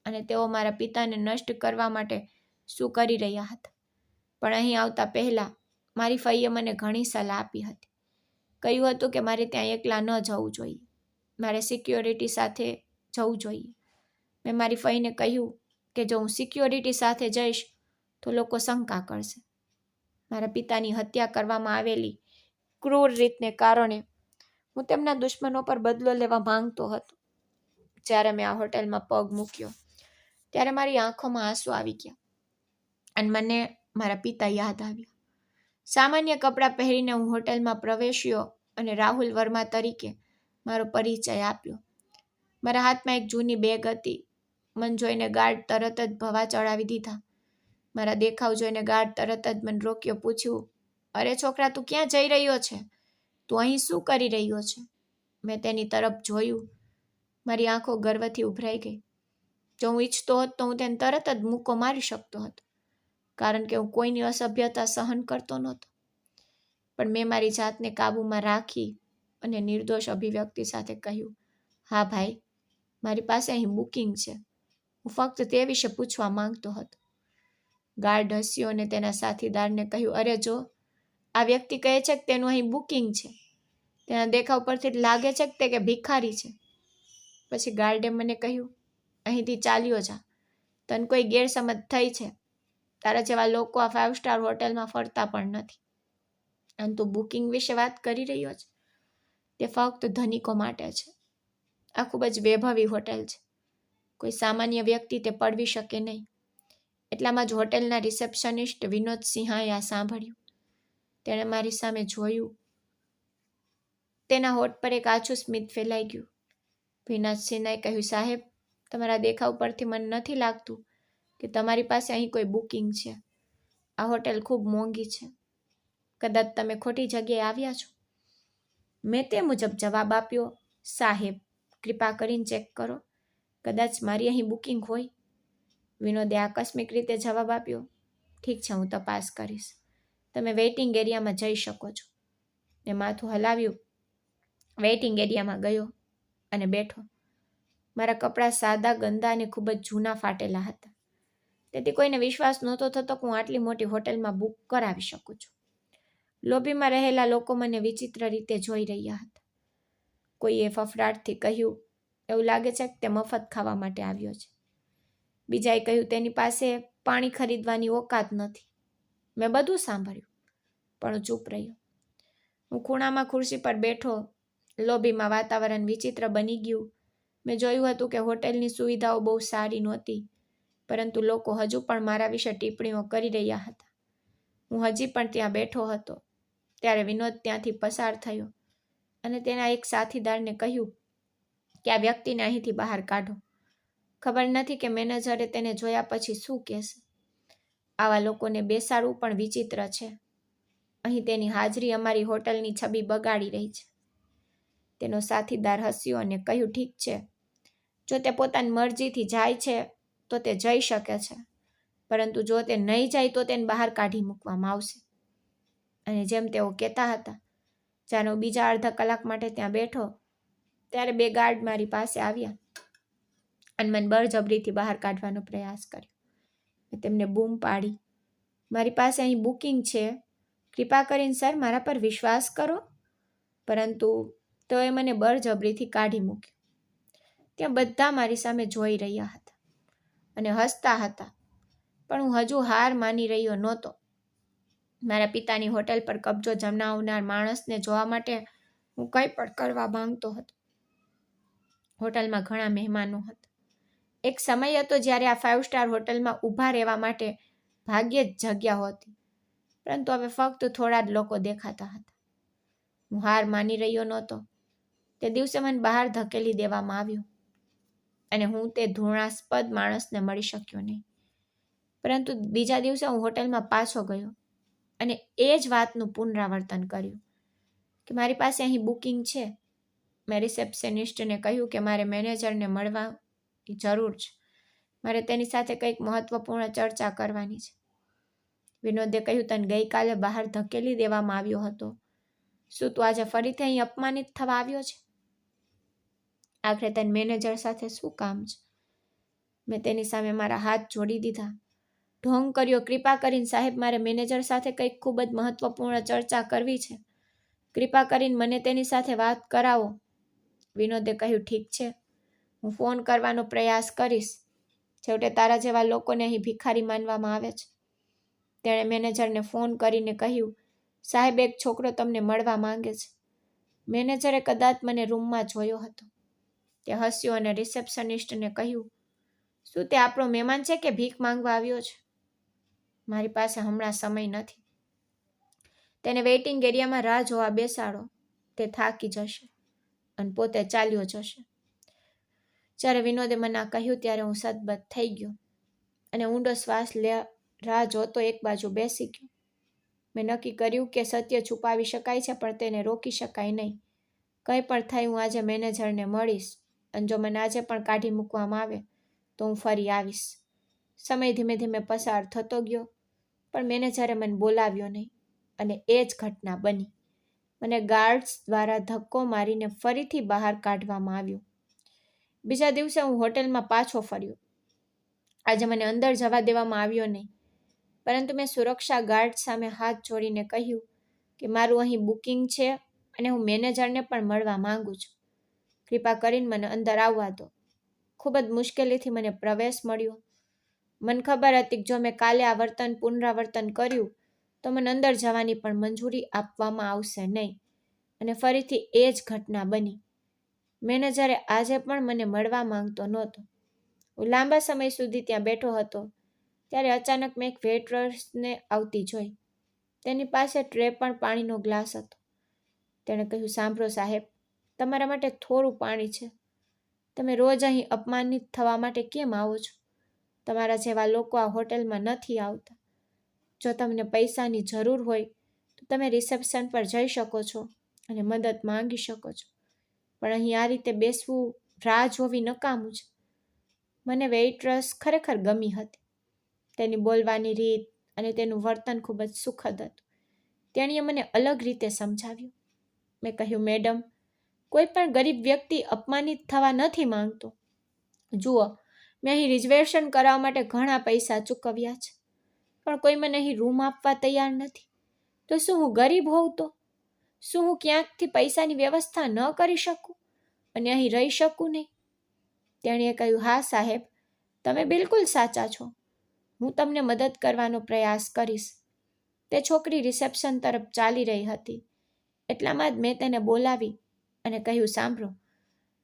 અને તેઓ મારા પિતાને નષ્ટ કરવા માટે શું કરી રહ્યા હતા. પણ અહીં આવતા પહેલાં મારી ફઈએ મને ઘણી સલાહ આપી હતી. કહ્યું હતું કે મારે ત્યાં એકલા ન જવું જોઈએ, મારે સિક્યોરિટી સાથે જવું જોઈએ. મેં મારી ફઈને કહ્યું કે જો હું સિક્યોરિટી સાથે જઈશ તો લોકો શંકા કરશે. મારા પિતાની હત્યા કરવામાં આવેલી ક્રૂર રીતને કારણે હું તેમના દુશ્મનો પર બદલો લેવા માંગતો હતો. જ્યારે મેં આ હોટલમાં પગ મૂક્યો ત્યારે મારી આંખોમાં આંસુ આવી ગયા અને મને મારા પિતા યાદ આવ્યા. સામાન્ય કપડાં પહેરીને હું હોટલમાં પ્રવેશ્યો અને રાહુલ વર્મા તરીકે મારો પરિચય આપ્યો. મારા હાથમાં એક જૂની બેગ હતી. મને જોઈને ગાર્ડ તરત જ ભવા ચડાવી દીધા. મારા દેખાવ જોઈને ગાર્ડ તરત જ મને રોક્યો. પૂછ્યું, અરે છોકરા, તું ક્યાં જઈ રહ્યો છે? તું અહીં શું કરી રહ્યો છે? મેં તેની તરફ જોયું. મારી આંખો ગર્વથી ઉભરાઈ ગઈ. જો હું ઈચ્છતો હોત તો હું તેને તરત જ મૂકો મારી શકતો હતો, કારણ કે હું કોઈની અસભ્યતા સહન કરતો નહોતો. પણ મેં મારી જાતને કાબૂમાં રાખી અને નિર્દોષ અભિવ્યક્તિ સાથે કહ્યું, હા ભાઈ, મારી પાસે અહીં બુકિંગ છે. હું ફક્ત તે વિશે પૂછવા માંગતો હતો. ગાર્ડ હસ્યો અને તેના સાથીદારને કહ્યું, અરે જો, આ વ્યક્તિ કહે છે કે તેનું અહીં બુકિંગ છે. તેના દેખાવ પરથી લાગે છે કે તે ભિખારી છે. પછી ગાર્ડે મને કહ્યું, અહીંથી ચાલ્યો જા. તને કોઈ ગેરસમજ થઈ છે. તારા જેવા લોકો આ 5 સ્ટાર હોટલમાં ફરતા પણ નથી. અને તું બુકિંગ વિશે વાત કરી રહ્યો છે. તે ફક્ત ધનિકો માટે છે. આ ખૂબ જ વૈભવી હોટેલ છે. કોઈ સામાન્ય વ્યક્તિ તે પડવી શકે નહીં. એટલામાં જ હોટેલના રિસેપ્શનિસ્ટ વિનોદ સિંહાએ આ સાંભળ્યું. તેણે મારી સામે જોયું. તેના હોઠ પર એક આછું સ્મિત ફેલાઈ ગયું. વિનોદ સિંહાએ કહ્યું, સાહેબ, તમારા દેખાવ પરથી મને નથી લાગતું કે તમારી પાસે અહીં કોઈ બુકિંગ છે. આ હોટેલ ખૂબ મોંઘી છે. કદાચ તમે ખોટી જગ્યાએ આવ્યા છો. મેં તે મુજબ જવાબ આપ્યો, સાહેબ, કૃપા કરીને ચેક કરો. કદાચ મારી અહીં બુકિંગ હોય. વિનોદે આકસ્મિક રીતે જવાબ આપ્યો, ઠીક છે, હું તપાસ કરીશ. તમે વેઇટિંગ એરિયામાં જઈ શકો છો. મેં માથું હલાવ્યું. વેઇટિંગ એરિયામાં ગયો અને બેઠો. મારા કપડાં સાદા, ગંદા અને ખૂબ જ જૂના ફાટેલા હતા. તેથી કોઈને વિશ્વાસ નહોતો થતો કે હું આટલી મોટી હોટલમાં બુક કરાવી શકું છું. લોબીમાં રહેલા લોકો મને વિચિત્ર રીતે જોઈ રહ્યા હતા. કોઈએ ફફડાટથી કહ્યું, એવું લાગે છે કે તે મફત ખાવા માટે આવ્યો છે. બીજાએ કહ્યું, તેની પાસે પાણી ખરીદવાની ઓકાત નથી. મેં બધું સાંભળ્યું. પણ હું ચૂપ રહ્યો. હું ખૂણામાં ખુરશી પર બેઠો. લોબીમાં વાતાવરણ વિચિત્ર બની ગયું. મેં જોયું હતું કે હોટેલની સુવિધાઓ બહુ સારી નહોતી, પરંતુ લોકો હજુ પણ મારા વિશે ટિપ્પણીઓ કરી રહ્યા હતા. હું હજી પણ ત્યાં બેઠો હતો ત્યારે વિનોદ ત્યાંથી પસાર થયો અને તેના એક સાથીદારને કહ્યું કે આ વ્યક્તિને અહીંથી બહાર કાઢો. ખબર નથી કે મેનેજરે તેને જોયા પછી શું કહેશે. આવા લોકોને બેસાડવું પણ વિચિત્ર છે. અહીં તેની હાજરી અમારી હોટલની છબી બગાડી રહી છે. તેનો સાથીદાર હસ્યો અને કહ્યું, ઠીક છે, જો તે પોતાની મરજીથી જાય છે તો તે જઈ શકે છે, પરંતુ જો તે નહીં જાય તો તેને બહાર કાઢી મૂકવામાં આવશે. અને જેમ તેઓ કહેતા હતા, જ્યારે હું બીજા અડધા કલાક માટે ત્યાં બેઠો ત્યારે 2 ગાર્ડ મારી પાસે આવ્યા અને મને બળજબરીથી બહાર કાઢવાનો પ્રયાસ કર્યો. મેં તેમને બૂમ પાડી, મારી પાસે અહીં બુકિંગ છે, કૃપા કરીને સર મારા પર વિશ્વાસ કરો. પરંતુ તેઓએ મને બળજબરીથી કાઢી મૂક્યો. ત્યાં બધા મારી સામે જોઈ રહ્યા હતા અને હસતા હતા, પણ હું હજુ હાર માની રહ્યો નહોતો. મારા પિતાની હોટેલ પર કબજો જમાવનાર માણસને જોવા માટે હું કંઈ પણ કરવા માંગતો હતો. હોટલમાં ઘણા મહેમાનો હતા. એક સમય હતો જ્યારે આ 5 સ્ટાર હોટલમાં ઊભા રહેવા માટે ભાગ્યે જ જગ્યા હતી, પરંતુ હવે ફક્ત થોડા જ લોકો દેખાતા હતા. હું હાર માની રહ્યો નહોતો. તે દિવસે મને બહાર ધકેલી દેવામાં આવ્યો અને હું તે ઘૃણાસ્પદ માણસને મળી શક્યો નહીં. પરંતુ બીજા દિવસે હું હોટલમાં પાછો ગયો અને એ જ વાતનું પુનરાવર્તન કર્યું કે મારી પાસે અહીં બુકિંગ છે. મેં રિસેપ્શનિસ્ટને કહ્યું કે મારે મેનેજરને મળવાની જરૂર છે. મારે તેની સાથે કંઈક મહત્વપૂર્ણ ચર્ચા કરવાની છે. વિનોદે કહ્યું, તને ગઈકાલે બહાર ધકેલી દેવામાં આવ્યો હતો. શું તું આજે ફરીથી અહીં અપમાનિત થવા આવ્યો છે? આખરે તને મેનેજર સાથે શું કામ છે? મેં તેની સામે મારા હાથ જોડી દીધા. ઢોંગ કર્યો, કૃપા કરીને સાહેબ, મારે મેનેજર સાથે કંઈક ખૂબ જ મહત્વપૂર્ણ ચર્ચા કરવી છે. કૃપા કરીને મને તેની સાથે વાત કરાવો. વિનોદે કહ્યું, ઠીક છે, હું ફોન કરવાનો પ્રયાસ કરીશ. છેવટે તારા જેવા લોકોને અહીં ભિખારી માનવામાં આવે છે. તેણે મેનેજરને ફોન કરીને કહ્યું, સાહેબ, એક છોકરો તમને મળવા માંગે છે. મેનેજરે કદાચ મને રૂમમાં જોયો હતો. તે હસ્યો અને રિસેપ્શનિસ્ટને કહ્યું, શું તે આપણો મહેમાન છે કે ભીખ માંગવા આવ્યો છે? મારી પાસે હમણાં સમય નથી. તેને વેઇટિંગ એરિયામાં રાહ જોવા બેસાડો. તે થાકી જશે અને પોતે ચાલ્યો જશે. જ્યારે વિનોદે મને આ કહ્યું ત્યારે હું સદબદ થઈ ગયો અને ઊંડો શ્વાસ રાહ જોતો એક બાજુ બેસી ગયો. મેં નક્કી કર્યું કે સત્ય છુપાવી શકાય છે, પણ તેને રોકી શકાય નહીં. કંઈ પણ થાય, હું આજે મેનેજરને મળીશ અને જો મને આજે પણ કાઢી મૂકવામાં આવે તો હું ફરી આવીશ. સમય ધીમે ધીમે પસાર થતો ગયો, પણ મેનેજરે મને બોલાવ્યો નહીં અને એ જ ઘટના બની. મને ગાર્ડ્સ દ્વારા ધક્કો મારીને ફરીથી બહાર કાઢવામાં આવ્યો. બીજા દિવસે હું હોટેલમાં પાછો ફર્યો. આજે મને અંદર જવા દેવામાં આવ્યો નહીં, પરંતુ મેં સુરક્ષા ગાર્ડ સામે હાથ જોડીને કહ્યું કે મારું અહીં બુકિંગ છે અને હું મેનેજરને પણ મળવા માંગુ છું. કૃપા કરીને મને અંદર આવવા દો. ખૂબ જ મુશ્કેલીથી મને પ્રવેશ મળ્યો. મને ખબર હતી કે જો મેં કાલે આ વર્તન પુનરાવર્તન કર્યું તો મને અંદર જવાની પણ મંજૂરી આપવામાં આવશે નહીં અને ફરીથી એ જ ઘટના બની. મેનેજરે આજે પણ મને મળવા માંગતો નહોતો. હું લાંબા સમય સુધી ત્યાં બેઠો હતો ત્યારે અચાનક મેં એક વેઇટ્રેસને આવતી જોઈ. તેની પાસે ટ્રે પણ પાણીનો ગ્લાસ હતો. તેણે કહ્યું, સાંભળો સાહેબ, તમારા માટે થોડું પાણી છે. તમે રોજ અહીં અપમાનિત થવા માટે કેમ આવો છો? તમારા જેવા લોકો આ હોટલમાં નથી આવતા. જો તમને પૈસાની જરૂર હોય તો તમે રિસેપ્શન પર જઈ શકો છો અને મદદ માંગી શકો છો, પણ અહીં આ રીતે બેસવું, રાહ જોવી નકામું છે. મને વેઇટ્રેસ ખરેખર ગમી હતી. તેની બોલવાની રીત અને તેનું વર્તન ખૂબ જ સુખદ હતું. તેણીએ મને અલગ રીતે સમજાવ્યું. મેં કહ્યું, મેડમ, કોઈ પણ ગરીબ વ્યક્તિ અપમાનિત થવા નથી માંગતો. જુઓ, મેં અહીં રિઝર્વેશન કરાવવા માટે ઘણા પૈસા ચૂકવ્યા છે, પણ કોઈ મને અહીં રૂમ આપવા તૈયાર નથી. તો શું હું ગરીબ હોઉં તો? શું હું ક્યાંકથી પૈસાની વ્યવસ્થા ન કરી શકું અને અહીં રહી શકું નહીં? તેણીએ કહ્યું, હા સાહેબ, તમે બિલકુલ સાચા છો. હું તમને મદદ કરવાનો પ્રયાસ કરીશ. તે છોકરી રિસેપ્શન તરફ ચાલી રહી હતી એટલામાં જ મેં તેને બોલાવી અને કહ્યું, સાંભળો,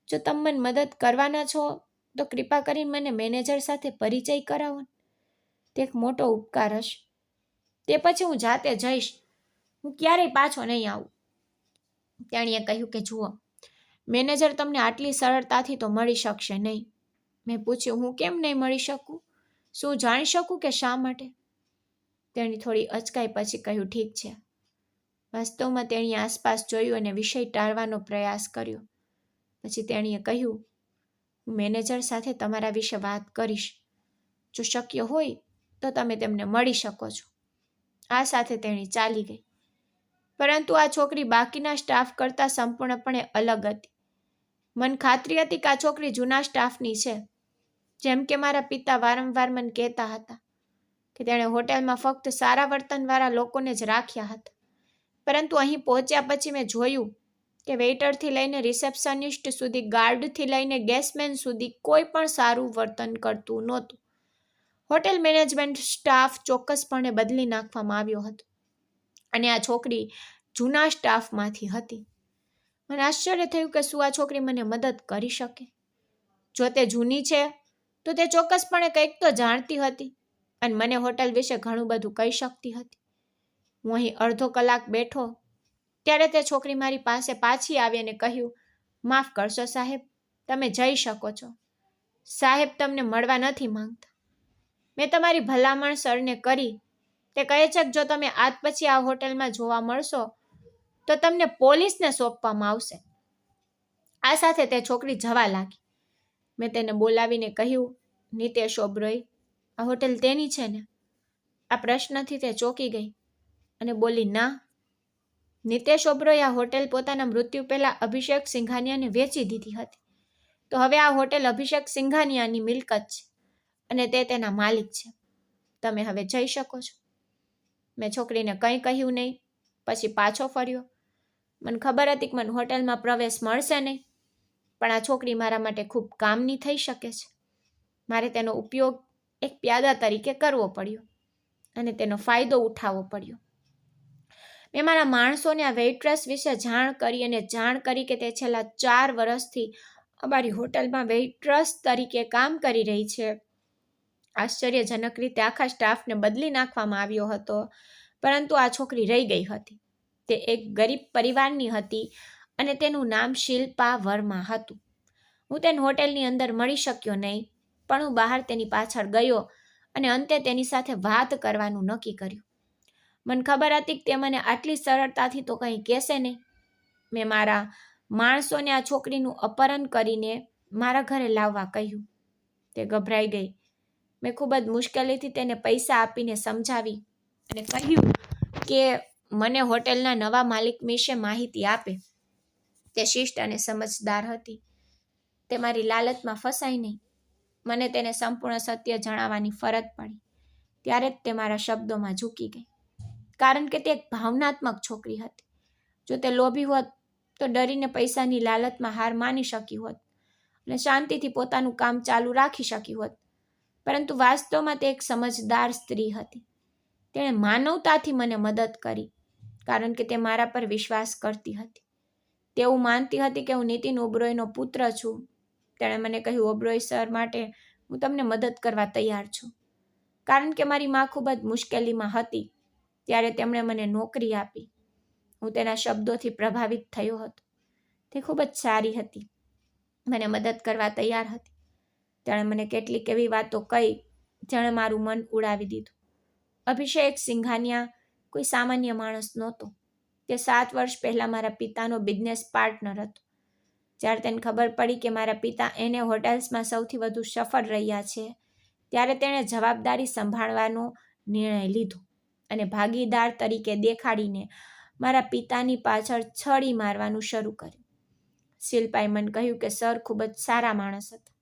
જો તમે મને મદદ કરવાના છો તો કૃપા કરીને મને મેનેજર સાથે પરિચય કરાવો. તે એક મોટો ઉપકાર હશે. તે પછી હું જાતે જઈશ. હું ક્યારેય પાછો નહીં આવું. તેણીએ કહ્યું કે જુઓ, મેનેજર તમને આટલી સરળતાથી તો મળી શકશે નહીં. મેં પૂછ્યું, હું કેમ નહીં મળી શકું? શું જાણી શકું કે શા માટે? તેણી થોડી અચકાઈ પછી કહ્યું, ઠીક છે. વાસ્તવમાં તેણીએ આસપાસ જોયું અને વિષય ટાળવાનો પ્રયાસ કર્યો. પછી તેણીએ કહ્યું, હું મેનેજર સાથે તમારા વિશે વાત કરીશ. જો શક્ય હોય તો તમે તેમને મળી શકો છો. આ સાથે તેણી ચાલી ગઈ. પરંતુ આ છોકરી બાકીના સ્ટાફ કરતાં સંપૂર્ણપણે અલગ હતી. મને ખાતરી હતી કે આ છોકરી જૂના સ્ટાફની છે. જેમ કે મારા પિતા વારંવાર મને કહેતા હતા કે તેણે હોટેલમાં ફક્ત સારા વર્તનવાળા લોકોને જ રાખ્યા હતા. પરંતુ અહીં પહોંચ્યા પછી મેં જોયું કે વેઇટરથી લઈને રિસેપ્શનિસ્ટ સુધી, ગાર્ડથી લઈને ગેસમેન સુધી કોઈ પણ સારું વર્તન કરતું નહોતું. હોટેલ મેનેજમેન્ટ સ્ટાફ ચોક્કસપણે બદલી નાખવામાં આવ્યો હતો અને આ છોકરી જૂના સ્ટાફમાંથી હતી. મને આશ્ચર્ય થયું કે શું આ છોકરી મને મદદ કરી શકે? જો તે જૂની છે તો તે ચોક્કસપણે કંઈક તો જાણતી હતી અને મને હોટેલ વિશે ઘણું બધું કહી શકતી હતી. હું અહીં અડધો કલાક બેઠો ત્યારે તે છોકરી મારી પાસે પાછી આવી અને કહ્યું, માફ કરશો સાહેબ, તમે જઈ શકો છો. સાહેબ તમને મળવા નથી માંગતા. મેં તમારી ભલામણ સરને કરી. તે કહે છે કે જો તમે આજ પછી આ હોટેલમાં જોવા મળશો તો તમને પોલીસને સોંપવામાં આવશે. આ સાથે તે છોકરી જવા લાગી. મેં તેને બોલાવીને કહ્યું, નિતેશ ઓબરોય, આ હોટેલ તેની છે ને? આ પ્રશ્નથી તે ચોંકી ગઈ અને બોલી, ના. નિતેશ ઓબરોય આ હોટેલ પોતાના મૃત્યુ પહેલા અભિષેક સિંઘાનિયાને વેચી દીધી હતી. તો હવે આ હોટેલ અભિષેક સિંઘાનિયાની મિલકત છે અને તે તેના માલિક છે. તમે હવે જઈ શકો છો. મેં છોકરીને કંઈ કહ્યું નહીં. પછી પાછો ફર્યો. મને ખબર હતી કે મને હોટેલમાં પ્રવેશ મળશે નહીં, પણ આ છોકરી મારા માટે ખૂબ કામની થઈ શકે છે. મારે તેનો ઉપયોગ એક પ્યાદા તરીકે કરવો પડ્યો અને તેનો ફાયદો ઉઠાવવો પડ્યો. મેં મારા માણસોને આ વેઇટ્રેસ વિશે જાણ કરી અને જાણ કરી કે તે છેલ્લા 4 વર્ષથી અમારી હોટલમાં વેઇટ્રેસ તરીકે કામ કરી રહી છે. આશ્ચર્યજનક રીતે આખા સ્ટાફને બદલી નાખવામાં આવ્યો હતો, પરંતુ આ છોકરી રહી ગઈ હતી. તે એક ગરીબ પરિવારની હતી અને તેનું નામ શિલ્પા વર્મા હતું. હું તેને હોટેલની અંદર મળી શક્યો નહીં, પણ હું બહાર તેની પાછળ ગયો અને અંતે તેની સાથે વાત કરવાનું નક્કી કર્યું. મને ખબર હતી કે તે મને આટલી સરળતાથી તો કંઈ કહેશે નહીં. મેં મારા માણસોને આ છોકરીનું અપહરણ કરીને મારા ઘરે લાવવા કહ્યું. તે ગભરાઈ ગઈ. મેં ખૂબ જ મુશ્કેલીથી તેને પૈસા આપીને સમજાવી અને કહ્યું કે મને હોટેલના નવા માલિક વિશે માહિતી આપે. તે શિષ્ટ અને સમજદાર હતી. તે મારી લાલચમાં ફસાઈ નહીં. મને તેને સંપૂર્ણ સત્ય જણાવવાની ફરજ પડી. ત્યારે જ તે મારા શબ્દોમાં ઝૂકી ગઈ, કારણ કે તે એક ભાવનાત્મક છોકરી હતી. જો તે લોભી હોત તો ડરીને પૈસાની લાલચમાં હાર માની શકી હોત અને શાંતિથી પોતાનું કામ ચાલુ રાખી શકી હોત. પરંતુ વાસ્તવમાં તે એક સમજદાર સ્ત્રી હતી. તેણે માનવતાથી મને મદદ કરી, કારણ કે તે મારા પર વિશ્વાસ કરતી હતી. તે એવું માનતી હતી કે હું નીતિન ઓબરોયનો પુત્ર છું. તેણે મને કહ્યું, ઓબરોય સર માટે હું તમને મદદ કરવા તૈયાર છું. કારણ કે મારી મા ખૂબ જ મુશ્કેલીમાં હતી ત્યારે તેમણે મને નોકરી આપી. હું તેના શબ્દોથી પ્રભાવિત થયો હતો. તે ખૂબ જ સારી હતી, મને મદદ કરવા તૈયાર હતી. તેણે મને કેટલીક એવી વાતો કહી જેણે મારું મન ઉડાવી દીધું. અભિષેક સિંઘાનિયા કોઈ સામાન્ય માણસ નહોતો. તે 7 વર્ષ પહેલાં મારા પિતાનો બિઝનેસ પાર્ટનર હતો. જ્યારે તેને ખબર પડી કે મારા પિતા એને હોટેલ્સમાં સૌથી વધુ સફળ રહ્યા છે, ત્યારે તેણે જવાબદારી સંભાળવાનો નિર્ણય લીધો અને ભાગીદાર તરીકે દેખાડીને મારા પિતાની પાછળ છડી મારવાનું શરૂ કર્યું. શિલ્પાએ મને કહ્યું કે સર ખૂબ જ સારા માણસ હતા.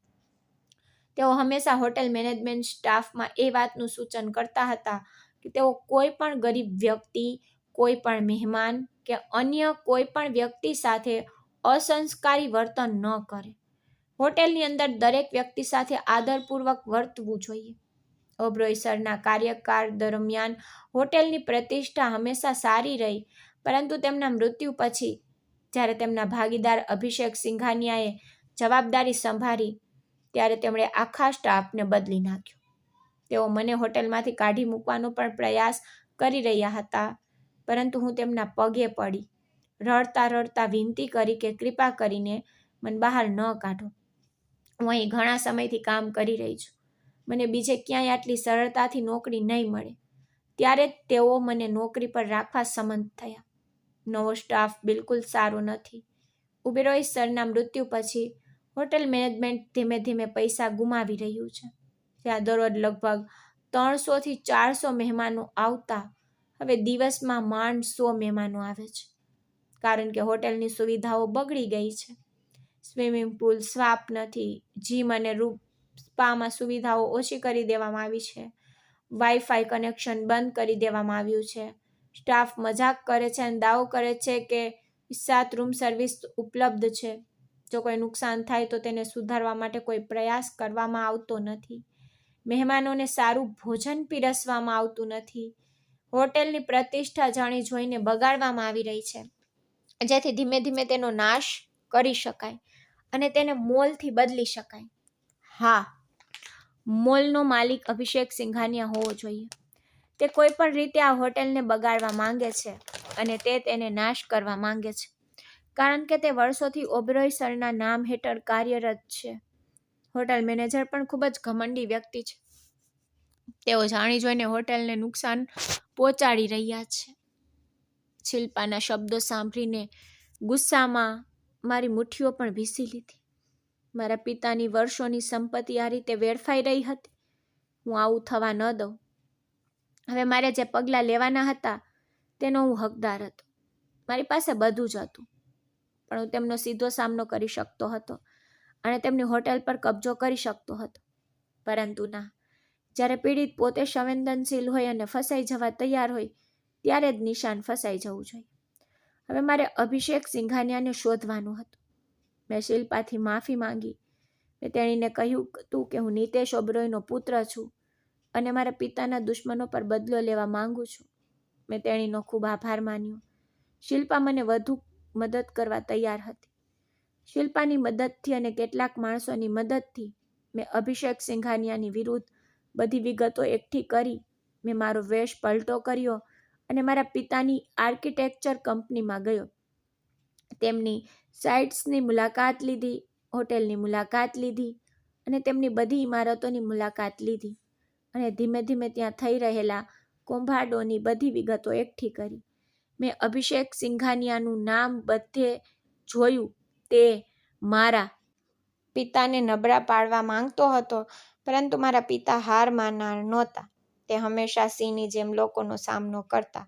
તેઓ હંમેશા હોટેલ મેનેજમેન્ટ સ્ટાફમાં એ વાતનું સૂચન કરતા હતા કે તેઓ કોઈ પણ ગરીબ વ્યક્તિ, કોઈ પણ મહેમાન કે અન્ય કોઈ પણ વ્યક્તિ સાથે અસંસ્કારી વર્તન ન કરે. હોટેલની અંદર દરેક વ્યક્તિ સાથે આદરપૂર્વક વર્તવું જોઈએ. ઓબરોય સરના કાર્યકાળ દરમિયાન હોટેલની પ્રતિષ્ઠા હંમેશા સારી રહી, પરંતુ તેમના મૃત્યુ પછી જ્યારે તેમના ભાગીદાર અભિષેક સિંઘાનિયાએ જવાબદારી સંભાળી ત્યારે તેમણે આખા સ્ટાફને બદલી નાખ્યો. તેઓ મને હોટેલમાંથી કાઢી મૂકવાનો પણ પ્રયાસ કરી રહ્યા હતા, પરંતુ હું તેમના પગે પડી રડતા રડતા વિનંતી કરી કે કૃપા કરીને મને બહાર ન કાઢો. હું અહીં ઘણા સમયથી કામ કરી રહી છું. મને બીજે ક્યાંય આટલી સરળતાથી નોકરી નહીં મળે. ત્યારે જ તેઓ મને નોકરી પર રાખવા સંમત થયા. નવો સ્ટાફ બિલકુલ સારો નથી. ઓબેરોય સરના મૃત્યુ પછી હોટેલ મેનેજમેન્ટ ધીમે ધીમે પૈસા ગુમાવી રહ્યું છે. ત્યાં દરરોજ લગભગ 300થી 400 મહેમાનો આવતા હવે દિવસમાં માંડ 100 મહેમાનો આવે છે, કારણ કે હોટેલની સુવિધાઓ બગડી ગઈ છે. સ્વિમિંગ પુલ સ્વાપ નથી, જીમ અને સ્પામાં સુવિધાઓ ઓછી કરી દેવામાં આવી છે, વાઈફાઈ કનેક્શન બંધ કરી દેવામાં આવ્યું છે. સ્ટાફ મજાક કરે છે અને દાવો કરે છે કે 7 રૂમ સર્વિસ ઉપલબ્ધ છે. જો કોઈ નુકસાન થાય તો તેને સુધારવા માટે કોઈ પ્રયાસ કરવામાં આવતો નથી. મહેમાનોને સારું ભોજન પીરસવામાં આવતું નથી. હોટેલની પ્રતિષ્ઠા જાણી જોઈને બગાડવામાં આવી રહી છે, જેથી ધીમે ધીમે તેનો નાશ કરી શકાય અને તેને મોલથી બદલી શકાય. હા, મોલનો માલિક અભિષેક સિંઘાનિયા હોવો જોઈએ. તે કોઈ પણ રીતે આ હોટેલને બગાડવા માંગે છે અને તે તેને નાશ કરવા માંગે છે, કારણ કે તે વર્ષોથી ઓબરોય સરના નામ હેઠળ કાર્યરત છે. હોટેલ મેનેજર પણ ખૂબ જ ઘમંડી વ્યક્તિ છે. તેઓ જાણી જોઈને હોટેલને નુકસાન પહોંચાડી રહ્યા છે. શિલ્પાના શબ્દો સાંભળીને ગુસ્સામાં મારી મુઠ્ઠીઓ પણ ભીસી લીધી. મારા પિતાની વર્ષોની સંપત્તિ આ રીતે વેડફાઈ રહી હતી. હું આવું થવા ન દઉં. હવે મારે જે પગલાં લેવાના હતા તેનો હું હકદાર હતો. મારી પાસે બધું જ હતું, પણ હું તેમનો સીધો સામનો કરી શકતો હતો અને તેમની હોટેલ પર કબજો કરી શકતો હતો. પરંતુ ના, જ્યારે પીડિત પોતે સંવેદનશીલ હોય અને ફસાઈ જવા તૈયાર હોય ત્યારે જ નિશાન ફસાઈ જવું જોઈએ. હવે મારે અભિષેક સિંઘાનિયાને શોધવાનું હતું. મેં શિલ્પાથી માફી માંગી. મેં તેણીને કહ્યું હતું કે હું નિતેશ ઓબરોયનો પુત્ર છું અને મારા પિતાના દુશ્મનો પર બદલો લેવા માંગુ છું. મેં તેણીનો ખૂબ આભાર માન્યો. શિલ્પા મને વધુ મદદ કરવા તૈયાર હતી. શિલ્પાની મદદથી અને કેટલાક માણસોની મદદથી મેં અભિષેક સિંઘાનિયાની વિરુદ્ધ બધી વિગતો એકઠી કરી. મેં મારો વેશ પલટો કર્યો અને મારા પિતાની આર્કિટેક્ચર કંપનીમાં ગયો. તેમની સાઇટ્સની મુલાકાત લીધી, હોટેલની મુલાકાત લીધી અને તેમની બધી ઇમારતોની મુલાકાત લીધી અને ધીમે ધીમે ત્યાં થઈ રહેલા કૌભાંડોની બધી વિગતો એકઠી કરી. મેં અભિષેક સિંઘાનિયાનું નામ બધે જોયું. તે મારા પિતાને નબળા પાડવા માંગતો હતો, પરંતુ મારા પિતા હાર માનનાર નહોતા. તે હંમેશા સિંહની જેમ લોકોનો સામનો કરતા.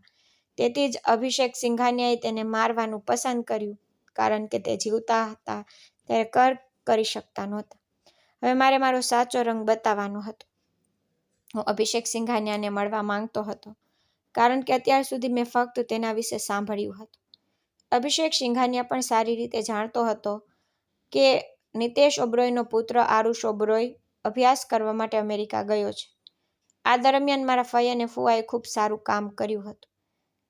તેથી જ અભિષેક સિંઘાનિયાએ તેને મારવાનું પસંદ કર્યું, કારણ કે તે જીવતા હતા ત્યારે કરી શકતા નહોતા. હવે મારે મારો સાચો રંગ બતાવવાનો હતો. હું અભિષેક સિંઘાનિયાને મળવા માંગતો હતો, કારણ કે અત્યાર સુધી મેં ફક્ત તેના વિશે સાંભળ્યું હતું. અભિષેક સિંઘાનિયા પણ સારી રીતે જાણતો હતો કે નિતેશ ઓબરોયનો પુત્ર આરુષ ઓબરોય અભ્યાસ કરવા માટે અમેરિકા ગયો છે. આ દરમિયાન મારા ફઈ અને ફુવાએ ખૂબ સારું કામ કર્યું હતું.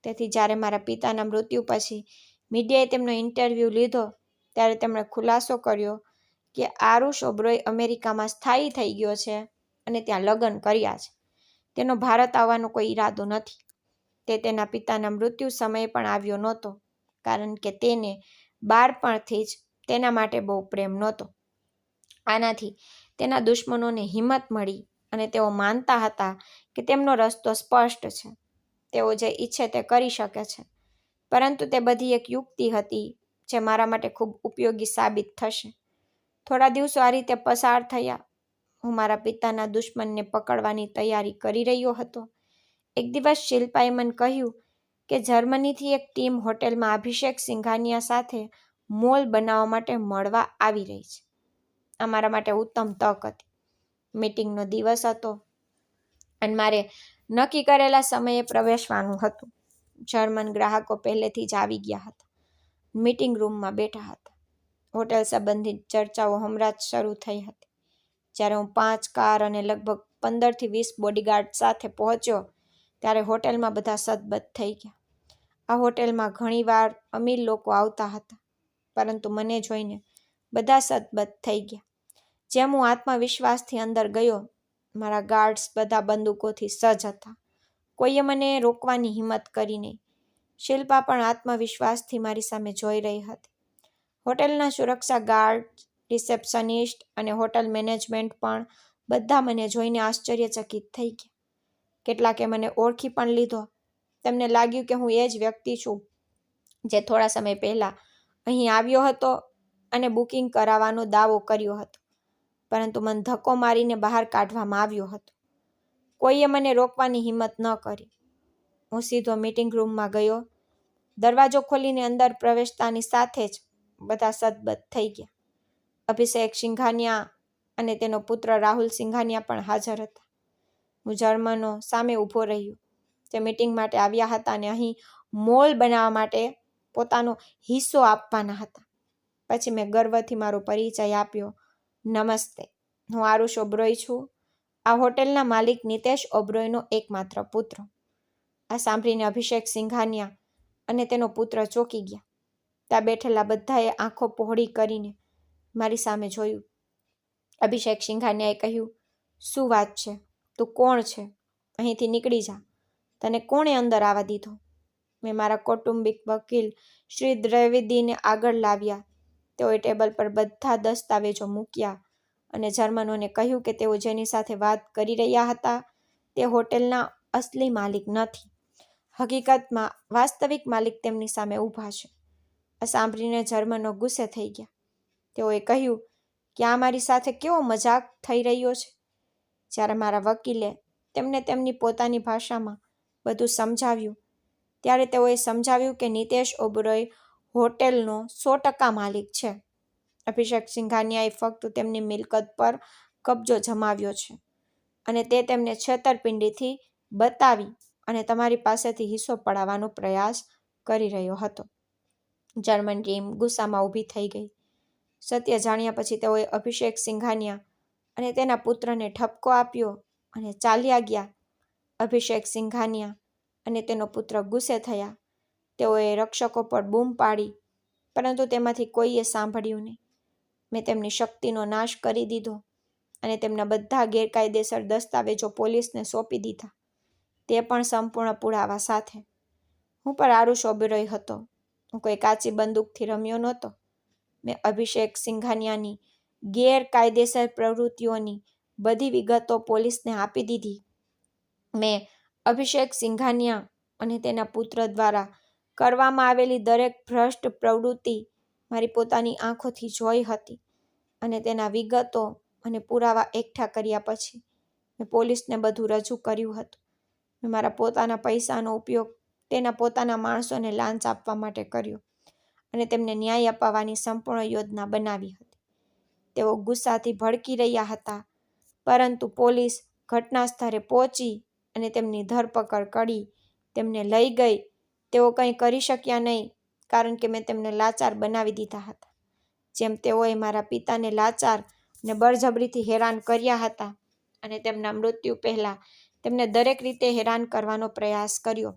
તેથી જ્યારે મારા પિતાના મૃત્યુ પછી મીડિયાએ તેમનો ઇન્ટરવ્યૂ લીધો ત્યારે તેમણે ખુલાસો કર્યો કે આરુષ ઓબરોય અમેરિકામાં સ્થાયી થઈ ગયો છે અને ત્યાં લગ્ન કર્યા છે. તેનો ભારત આવવાનો કોઈ ઈરાદો નથી. તે તેના પિતાના મૃત્યુ સમયે પણ આવ્યો નહોતો, કારણ કે તેને બાળપણથી જ તેના માટે બહુ પ્રેમ નહોતો. આનાથી તેના દુશ્મનોને હિંમત મળી અને તેઓ માનતા હતા કે તેમનો રસ્તો સ્પષ્ટ છે. તેઓ જે ઈચ્છે તે કરી શકે છે. પરંતુ તે બધી એક યુક્તિ હતી જે મારા માટે ખૂબ ઉપયોગી સાબિત થશે. થોડા દિવસો આ રીતે પસાર થયા. હું મારા પિતાના દુશ્મનને પકડવાની તૈયારી કરી રહ્યો હતો. એક દિવસ શિલ્પાએ મને કહ્યું કે જર્મનીથી એક ટીમ હોટેલમાં અભિષેક સિંઘાનિયા સાથે મોલ બનાવવા માટે મળવા આવી રહી છે. આ મારા માટે ઉત્તમ તક હતી. મીટિંગનો દિવસ હતો અને મારે નક્કી કરેલા સમયે પ્રવેશવાનું હતું. જર્મન ગ્રાહકો પહેલેથી જ આવી ગયા હતા. મીટિંગ રૂમમાં બેઠા હતા. હોટેલ સંબંધિત ચર્ચાઓ હમણાં જ શરૂ થઈ હતી. જ્યારે હું 5 કાર અને લગભગ 15થી 20 બોડીગાર્ડ સાથે પહોંચ્યો ત્યારે હોટેલમાં બધા સતબત થઈ ગયા. આ હોટેલમાં ઘણીવાર અમીર લોકો આવતા હતા, પરંતુ મને જોઈને બધા સતબત થઈ ગયા. જેમ હું આત્મવિશ્વાસથી અંદર ગયો, મારા ગાર્ડ્સ બધા બંદૂકોથી સજ્જ હતા. કોઈએ મને રોકવાની હિંમત કરી નહીં. શિલ્પા પણ આત્મવિશ્વાસથી મારી સામે જોઈ રહી હતી. હોટેલના સુરક્ષા ગાર્ડ, રિસેપ્શનિસ્ટ અને હોટલ મેનેજમેન્ટ પણ બધા મને જોઈને આશ્ચર્યચકિત થઈ ગયા. કેટલાકે મને ઓળખી પણ લીધો. તેમને લાગ્યું કે હું એ જ વ્યક્તિ છું જે થોડા સમય પહેલાં અહીં આવ્યો હતો અને બુકિંગ કરાવવાનો દાવો કર્યો હતો, પરંતુ મને ધક્કો મારીને બહાર કાઢવામાં આવ્યો હતો. કોઈએ મને રોકવાની હિંમત ન કરી. હું સીધો મીટિંગ રૂમમાં ગયો. દરવાજો ખોલીને અંદર પ્રવેશતાની સાથે જ બધા સતબત થઈ ગયા. અભિષેક સિંઘાનિયા અને તેનો પુત્ર રાહુલ સિંઘાનિયા પણ હાજર હતા. હું જર્મનો સામે ઊભો રહ્યો. તે મીટિંગ માટે આવ્યા હતા અને અહીં મોલ બનાવવા માટે પોતાનો હિસ્સો આપવાના હતા. પછી મેં ગર્વથી મારો પરિચય આપ્યો. નમસ્તે, હું આરુષ ઓબરોય છું, આ હોટેલના માલિક નિતેશ ઓબરોયનો એકમાત્ર પુત્ર. આ સાંભળીને અભિષેક સિંઘાનિયા અને તેનો પુત્ર ચોંકી ગયા. ત્યાં બેઠેલા બધાએ આંખો પહોળી કરીને મારી સામે જોયું. અભિષેક સિંઘાનિયાએ કહ્યું, શું વાત છે? તું કોણ છે? અહીંથી નીકળી જા. તને કોણે અંદર આવવા દીધો? મેં મારા કૌટુંબિક વકીલ શ્રી દ્વિવેદીને આગળ લાવ્યા. તેઓએ ટેબલ પર બધા દસ્તાવેજો મૂક્યા અને જર્મનોને કહ્યું કે તેઓ જેની સાથે વાત કરી રહ્યા હતા તે હોટેલના અસલી માલિક નથી. હકીકતમાં વાસ્તવિક માલિક તેમની સામે ઊભા છે. આ સાંભળીને જર્મનો ગુસ્સે થઈ ગયા. તેઓએ કહ્યું કે આ મારી સાથે કેવો મજાક થઈ રહ્યો છે. જ્યારે મારા વકીલે તેમને તેમની પોતાની ભાષામાં બધું સમજાવ્યું ત્યારે તેઓએ સમજાવ્યું કે નિતેશ ઓબરોય હોટેલનો 100% માલિક છે. અભિષેક સિંઘાનિયાએ ફક્ત તેમની મિલકત પર કબજો જમાવ્યો છે અને તે તેમને છેતરપિંડીથી બતાવી અને તમારી પાસેથી હિસ્સો પડાવવાનો પ્રયાસ કરી રહ્યો હતો. જર્મન ટીમ ગુસ્સામાં ઊભી થઈ ગઈ. સત્ય જાણ્યા પછી તેઓએ અભિષેક સિંઘાનિયા અને તેના પુત્રને ઠપકો આપ્યો અને ચાલ્યા ગયા. અભિષેક સિંઘાનિયા અને તેનો પુત્ર ગુસ્સે થયા. તેઓએ રક્ષકો પર બૂમ પાડી, પરંતુ તેમાંથી કોઈએ સાંભળ્યું નહીં. મેં તેમની શક્તિનો નાશ કરી દીધો અને તેમના બધા ગેરકાયદેસર દસ્તાવેજો પોલીસને સોંપી દીધા, તે પણ સંપૂર્ણ પુરાવા સાથે. હું પણ આરુષ ઓબેરોય હતો. હું કોઈ કાચી બંદૂકથી રમ્યો નહોતો. મેં અભિષેક સિંઘાનિયાની ગેરકાયદેસર પ્રવૃત્તિઓની બધી વિગતો પોલીસને આપી દીધી. મેં અભિષેક સિંઘાનિયા અને તેના પુત્ર દ્વારા કરવામાં આવેલી દરેક ભ્રષ્ટ પ્રવૃત્તિ મારી પોતાની આંખોથી જોઈ હતી અને તેના વિગતો અને પુરાવા એકઠા કર્યા પછી મેં પોલીસને બધું રજૂ કર્યું હતું. મેં મારા પોતાના પૈસાનો ઉપયોગ તેના પોતાના માણસોને લાંચ આપવા માટે કર્યો અને તેમને ન્યાય અપાવવાની સંપૂર્ણ યોજના બનાવી હતી. તેઓ ગુસ્સાથી ભડકી રહ્યા હતા, પરંતુ પોલીસ ઘટના સ્થળે પહોંચી અને તેમની ધરપકડ કરી તેમને લઈ ગઈ. તેઓ કંઈ કરી શક્યા નહીં કારણ કે મેં તેમને લાચાર બનાવી દીધા હતા. જેમ તેઓએ મારા પિતાને લાચાર અને બળજબરીથી હેરાન કર્યા હતા અને તેમના મૃત્યુ પહેલાં તેમને દરેક રીતે હેરાન કરવાનો પ્રયાસ કર્યો.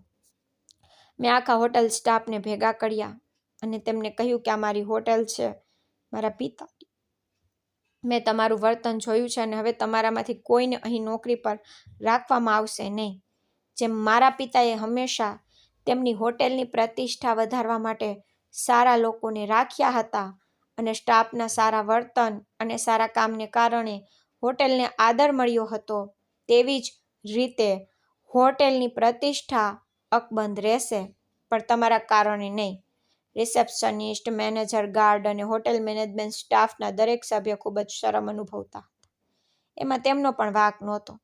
મેં આખા હોટલ સ્ટાફને ભેગા કર્યા અને તેમને કહ્યું કે આ મારી હોટેલ છે, મારા પિતા. મેં તમારું વર્તન જોયું છે અને હવે તમારામાંથી કોઈને અહીં નોકરી પર રાખવામાં આવશે નહીં. જેમ મારા પિતાએ હંમેશા તેમની હોટેલની પ્રતિષ્ઠા વધારવા માટે સારા લોકોને રાખ્યા હતા અને સ્ટાફના સારા વર્તન અને સારા કામને કારણે હોટેલને આદર મળ્યો હતો, તેવી જ રીતે હોટેલની પ્રતિષ્ઠા અકબંધ રહેશે, પણ તમારા કારણે નહીં. રિસેપ્શનિસ્ટ, મેનેજર, ગાર્ડ અને હોટેલ મેનેજમેન્ટ સ્ટાફના દરેક સભ્ય ખૂબ જ શરમ અનુભવતા હતા. એમાં તેમનો પણ વાંક નહોતો.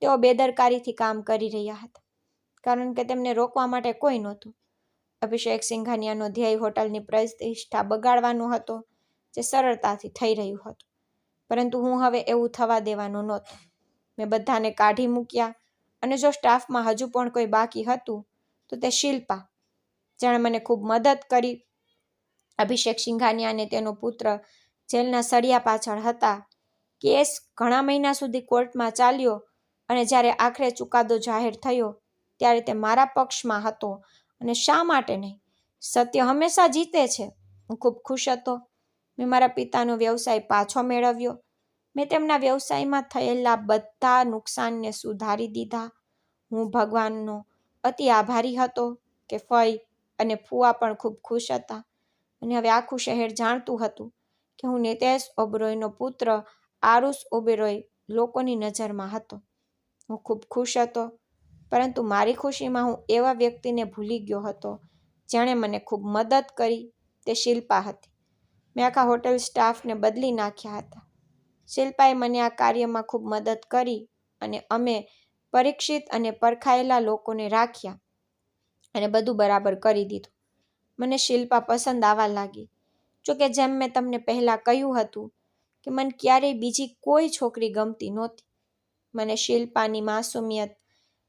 તેઓ બેદરકારીથી કામ કરી રહ્યા હતા કારણ કે તેમને રોકવા માટે કોઈ નહોતું. અભિષેક સિંઘાનિયાનો ધ્યેય હોટલની પ્રતિષ્ઠા બગાડવાનો હતો, જે સરળતાથી થઈ રહ્યું હતું, પરંતુ હું હવે એવું થવા દેવાનો નહોતો. મેં બધાને કાઢી મૂક્યા અને જો સ્ટાફમાં હજુ પણ કોઈ બાકી હતું તો તે શિલ્પા, જેણે મને ખૂબ મદદ કરી. અભિષેક સિંઘાનિયા અને તેનો પુત્ર જેલના સળિયા પાછળ હતા. કેસ ઘણા મહિના સુધી કોર્ટમાં ચાલ્યો, અને જ્યારે આખરે ચુકાદો જાહેર થયો ત્યારે તે મારા પક્ષમાં હતો. અને શા માટે નહીં? સત્ય હંમેશા જીતે છે. હું ખૂબ ખુશ હતો. મેં મારા પિતાનો વ્યવસાય પાછો મેળવ્યો. મેં તેમના વ્યવસાયમાં થયેલા બધા નુકસાનને સુધારી દીધા. હું ભગવાનનો અતિ આભારી હતો કે ફઈ અને ફુવા પણ ખૂબ ખુશ હતા. અને હવે આખું શહેર જાણતું હતું કે હું નિતેશ ઓબેરોયનો પુત્ર આરુષ ઓબેરોય લોકોની નજરમાં હતો. હું ખૂબ ખુશ હતો, પરંતુ મારી ખુશીમાં હું એવા વ્યક્તિને ભૂલી ગયો હતો જેણે મને ખૂબ મદદ કરી. તે શિલ્પા હતી. મેં આખા હોટેલ સ્ટાફને બદલી નાખ્યા હતા. શિલ્પાએ મને આ કાર્યમાં ખૂબ મદદ કરી અને અમે પરીક્ષિત અને પરખાયેલા લોકોને રાખ્યા અને બધું બરાબર કરી દીધું. મને શિલ્પા પસંદ આવવા લાગી. જોકે જેમ મેં તમને પહેલાં કહ્યું હતું કે મને ક્યારેય બીજી કોઈ છોકરી ગમતી નહોતી. મને શિલ્પાની માસુમિયત,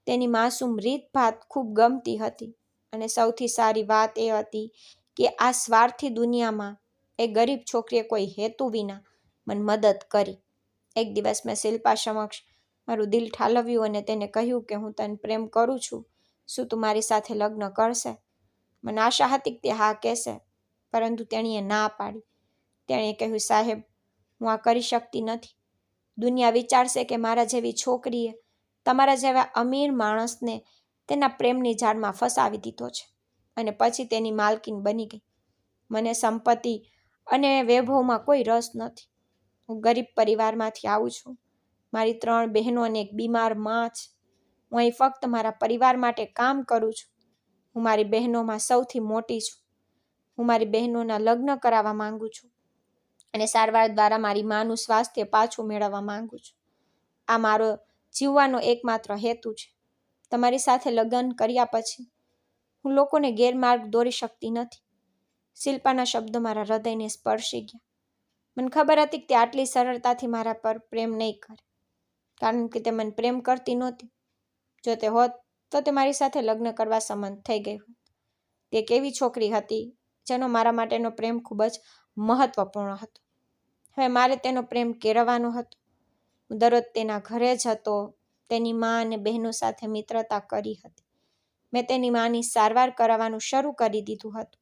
તેની માસૂમ રીતભાત ખૂબ ગમતી હતી. અને સૌથી સારી વાત એ હતી કે આ સ્વાર્થી દુનિયામાં એ ગરીબ છોકરીએ કોઈ હેતુ વિના મને મદદ કરી. એક દિવસ મેં શિલ્પા સમક્ષ મારું દિલ ઠાલવ્યું અને તેને કહ્યું કે હું તને પ્રેમ કરું છું. શું તું મારી સાથે લગ્ન કરશે? મને આશા હતી કે તે હા કહેશે, પરંતુ તેણીએ ના પાડી. તેણે કહ્યું, સાહેબ, હું આ કરી શકતી નથી. દુનિયા વિચારશે કે મારા જેવી છોકરીએ તમારા જેવા અમીર માણસને તેના પ્રેમની જાળમાં ફસાવી દીધો છે અને પછી તેની માલકીન બની ગઈ. મને સંપત્તિ અને વૈભવમાં કોઈ રસ નથી. હું ગરીબ પરિવારમાંથી આવું છું. મારી 3 બહેનો અને એક બીમાર માં છે. હું અહીં ફક્ત મારા પરિવાર માટે કામ કરું છું. હું મારી બહેનોમાં સૌથી મોટી છું. હું મારી બહેનોના લગ્ન કરાવવા માંગુ છું અને સારવાર દ્વારા મારી માનું સ્વાસ્થ્ય પાછું મેળવવા માંગુ છું. આ મારો જીવવાનો એકમાત્ર હેતુ છે. તમારી સાથે લગ્ન કર્યા પછી હું લોકોને ગેરમાર્ગ દોરી શકતી નથી. શિલ્પાના શબ્દો મારા હૃદયને સ્પર્શી ગયા. મને ખબર હતી કે તે આટલી સરળતાથી મારા પર પ્રેમ નહીં કરે, કારણ કે તે મને પ્રેમ કરતી નહોતી. જો તે હોત તો તે મારી સાથે લગ્ન કરવા સંમત થઈ ગઈ હોત. તે કેવી છોકરી હતી જેનો મારા માટેનો પ્રેમ ખૂબ જ મહત્વપૂર્ણ હતો. હવે મારે તેનો પ્રેમ કેળવવાનો હતો. હું દરરોજ તેના ઘરે જ હતો. તેની મા અને બહેનો સાથે મિત્રતા કરી હતી. મેં તેની માની સારવાર કરાવવાનું શરૂ કરી દીધું હતું.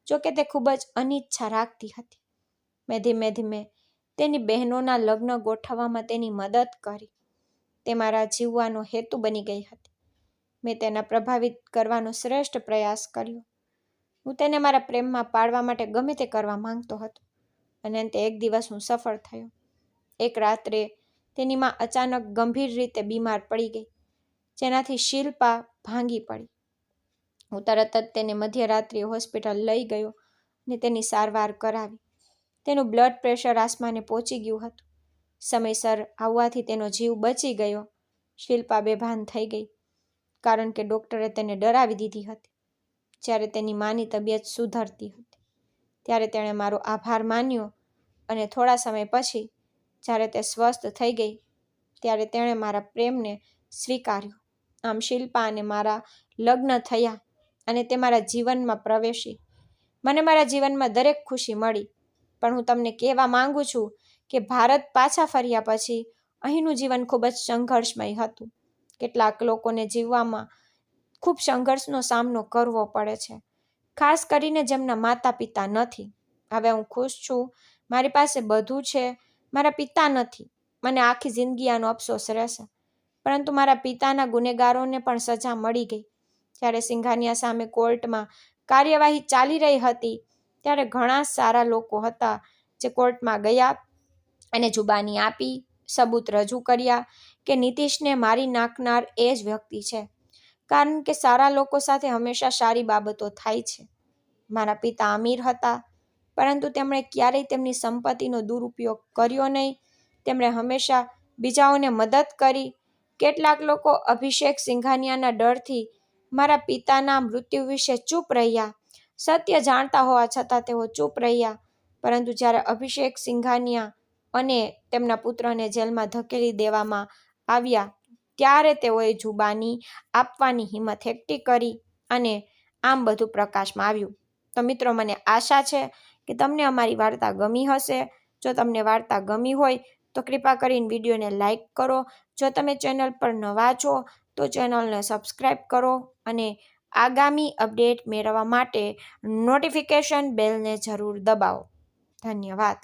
જોકે તે ખૂબ જ અનિચ્છા રાખતી હતી. મેં ધીમે ધીમે તેની બહેનોના લગ્ન ગોઠવવામાં તેની મદદ કરી. તે મારા જીવવાનો હેતુ બની ગઈ હતી. મેં તેને પ્રભાવિત કરવાનો શ્રેષ્ઠ પ્રયાસ કર્યો. હું તેને મારા પ્રેમમાં પાડવા માટે ગમે તે કરવા માંગતો હતો અને અંતે એક દિવસ હું સફળ થયો. એક રાત્રે તેની માં અચાનક ગંભીર રીતે બીમાર પડી ગઈ, જેનાથી શિલ્પા ભાંગી પડી. હું તરત જ તેને મધ્યરાત્રિએ હોસ્પિટલ લઈ ગયો અને તેની સારવાર કરાવી. તેનું બ્લડ પ્રેશર આસમાને પહોંચી ગયું હતું. સમયસર આવવાથી તેનો જીવ બચી ગયો. શિલ્પા બેભાન થઈ ગઈ, કારણ કે ડૉક્ટરે તેને ડરાવી દીધી હતી. જ્યારે તેની માની તબિયત સુધરતી હતી ત્યારે તેણે મારો આભાર માન્યો અને થોડા સમય પછી જ્યારે તે સ્વસ્થ થઈ ગઈ ત્યારે તેણે મારા પ્રેમને સ્વીકાર્યો. આમ શિલ્પા અને મારા લગ્ન થયા અને તે મારા જીવનમાં પ્રવેશી. મને મારા જીવનમાં દરેક ખુશી મળી. પણ હું તમને કહેવા માંગુ છું કે ભારત પાછા ફર્યા પછી અહીંનું જીવન ખૂબ જ સંઘર્ષમય હતું. કેટલાક લોકોને જીવવામાં ખૂબ સંઘર્ષનો સામનો કરવો પડે છે, ખાસ કરીને જેમના માતા પિતા નથી. હવે હું ખુશ છું. મારી પાસે બધું છે. મારા પિતા નથી. મને આખી જિંદગી આનો અફસોસ રહેશે. પરંતુ મારા પિતાના ગુનેગારોને પણ સજા મળી ગઈ. જ્યારે સિંઘાનિયા સામે કોર્ટમાં કાર્યવાહી ચાલી રહી હતી ત્યારે ઘણા સારા લોકો હતા જે કોર્ટમાં ગયા અને જુબાની આપી, સબૂત રજૂ કર્યા કે નીતિશને મારી નાખનાર એ જ વ્યક્તિ છે, કારણ કે સારા લોકો સાથે હંમેશા સારી બાબતો થાય છે. મારા પિતા અમીર હતા, પરંતુ તેમણે ક્યારેય તેમની સંપત્તિનો દુરુપયોગ કર્યો નહીં. તેમણે હંમેશા બીજાઓને મદદ કરી. કેટલાક લોકો અભિષેક સિંઘાનિયાના ડરથી મારા પિતાના મૃત્યુ વિશે ચૂપ રહ્યા. સત્ય જાણતા હોવા છતાં તેઓ ચૂપ રહ્યા. પરંતુ જ્યારે અભિષેક સિંઘાનિયા અને તેમના પુત્રને જેલમાં ધકેલી દેવામાં આવ્યા ત્યારે તેઓએ જુબાની આપવાની હિંમત એકઠી કરી અને આમ બધું પ્રકાશમાં આવ્યું. તો મિત્રો, મને આશા છે કે તમને અમારી વાર્તા ગમી હશે. જો તમને વાર્તા ગમી હોય તો કૃપા કરીને વિડીયોને લાઈક કરો. જો તમે ચેનલ પર નવા છો તો ચેનલને સબસ્ક્રાઈબ કરો અને આગામી અપડેટ મેળવવા માટે નોટિફિકેશન બેલને જરૂર દબાવો. ધન્યવાદ.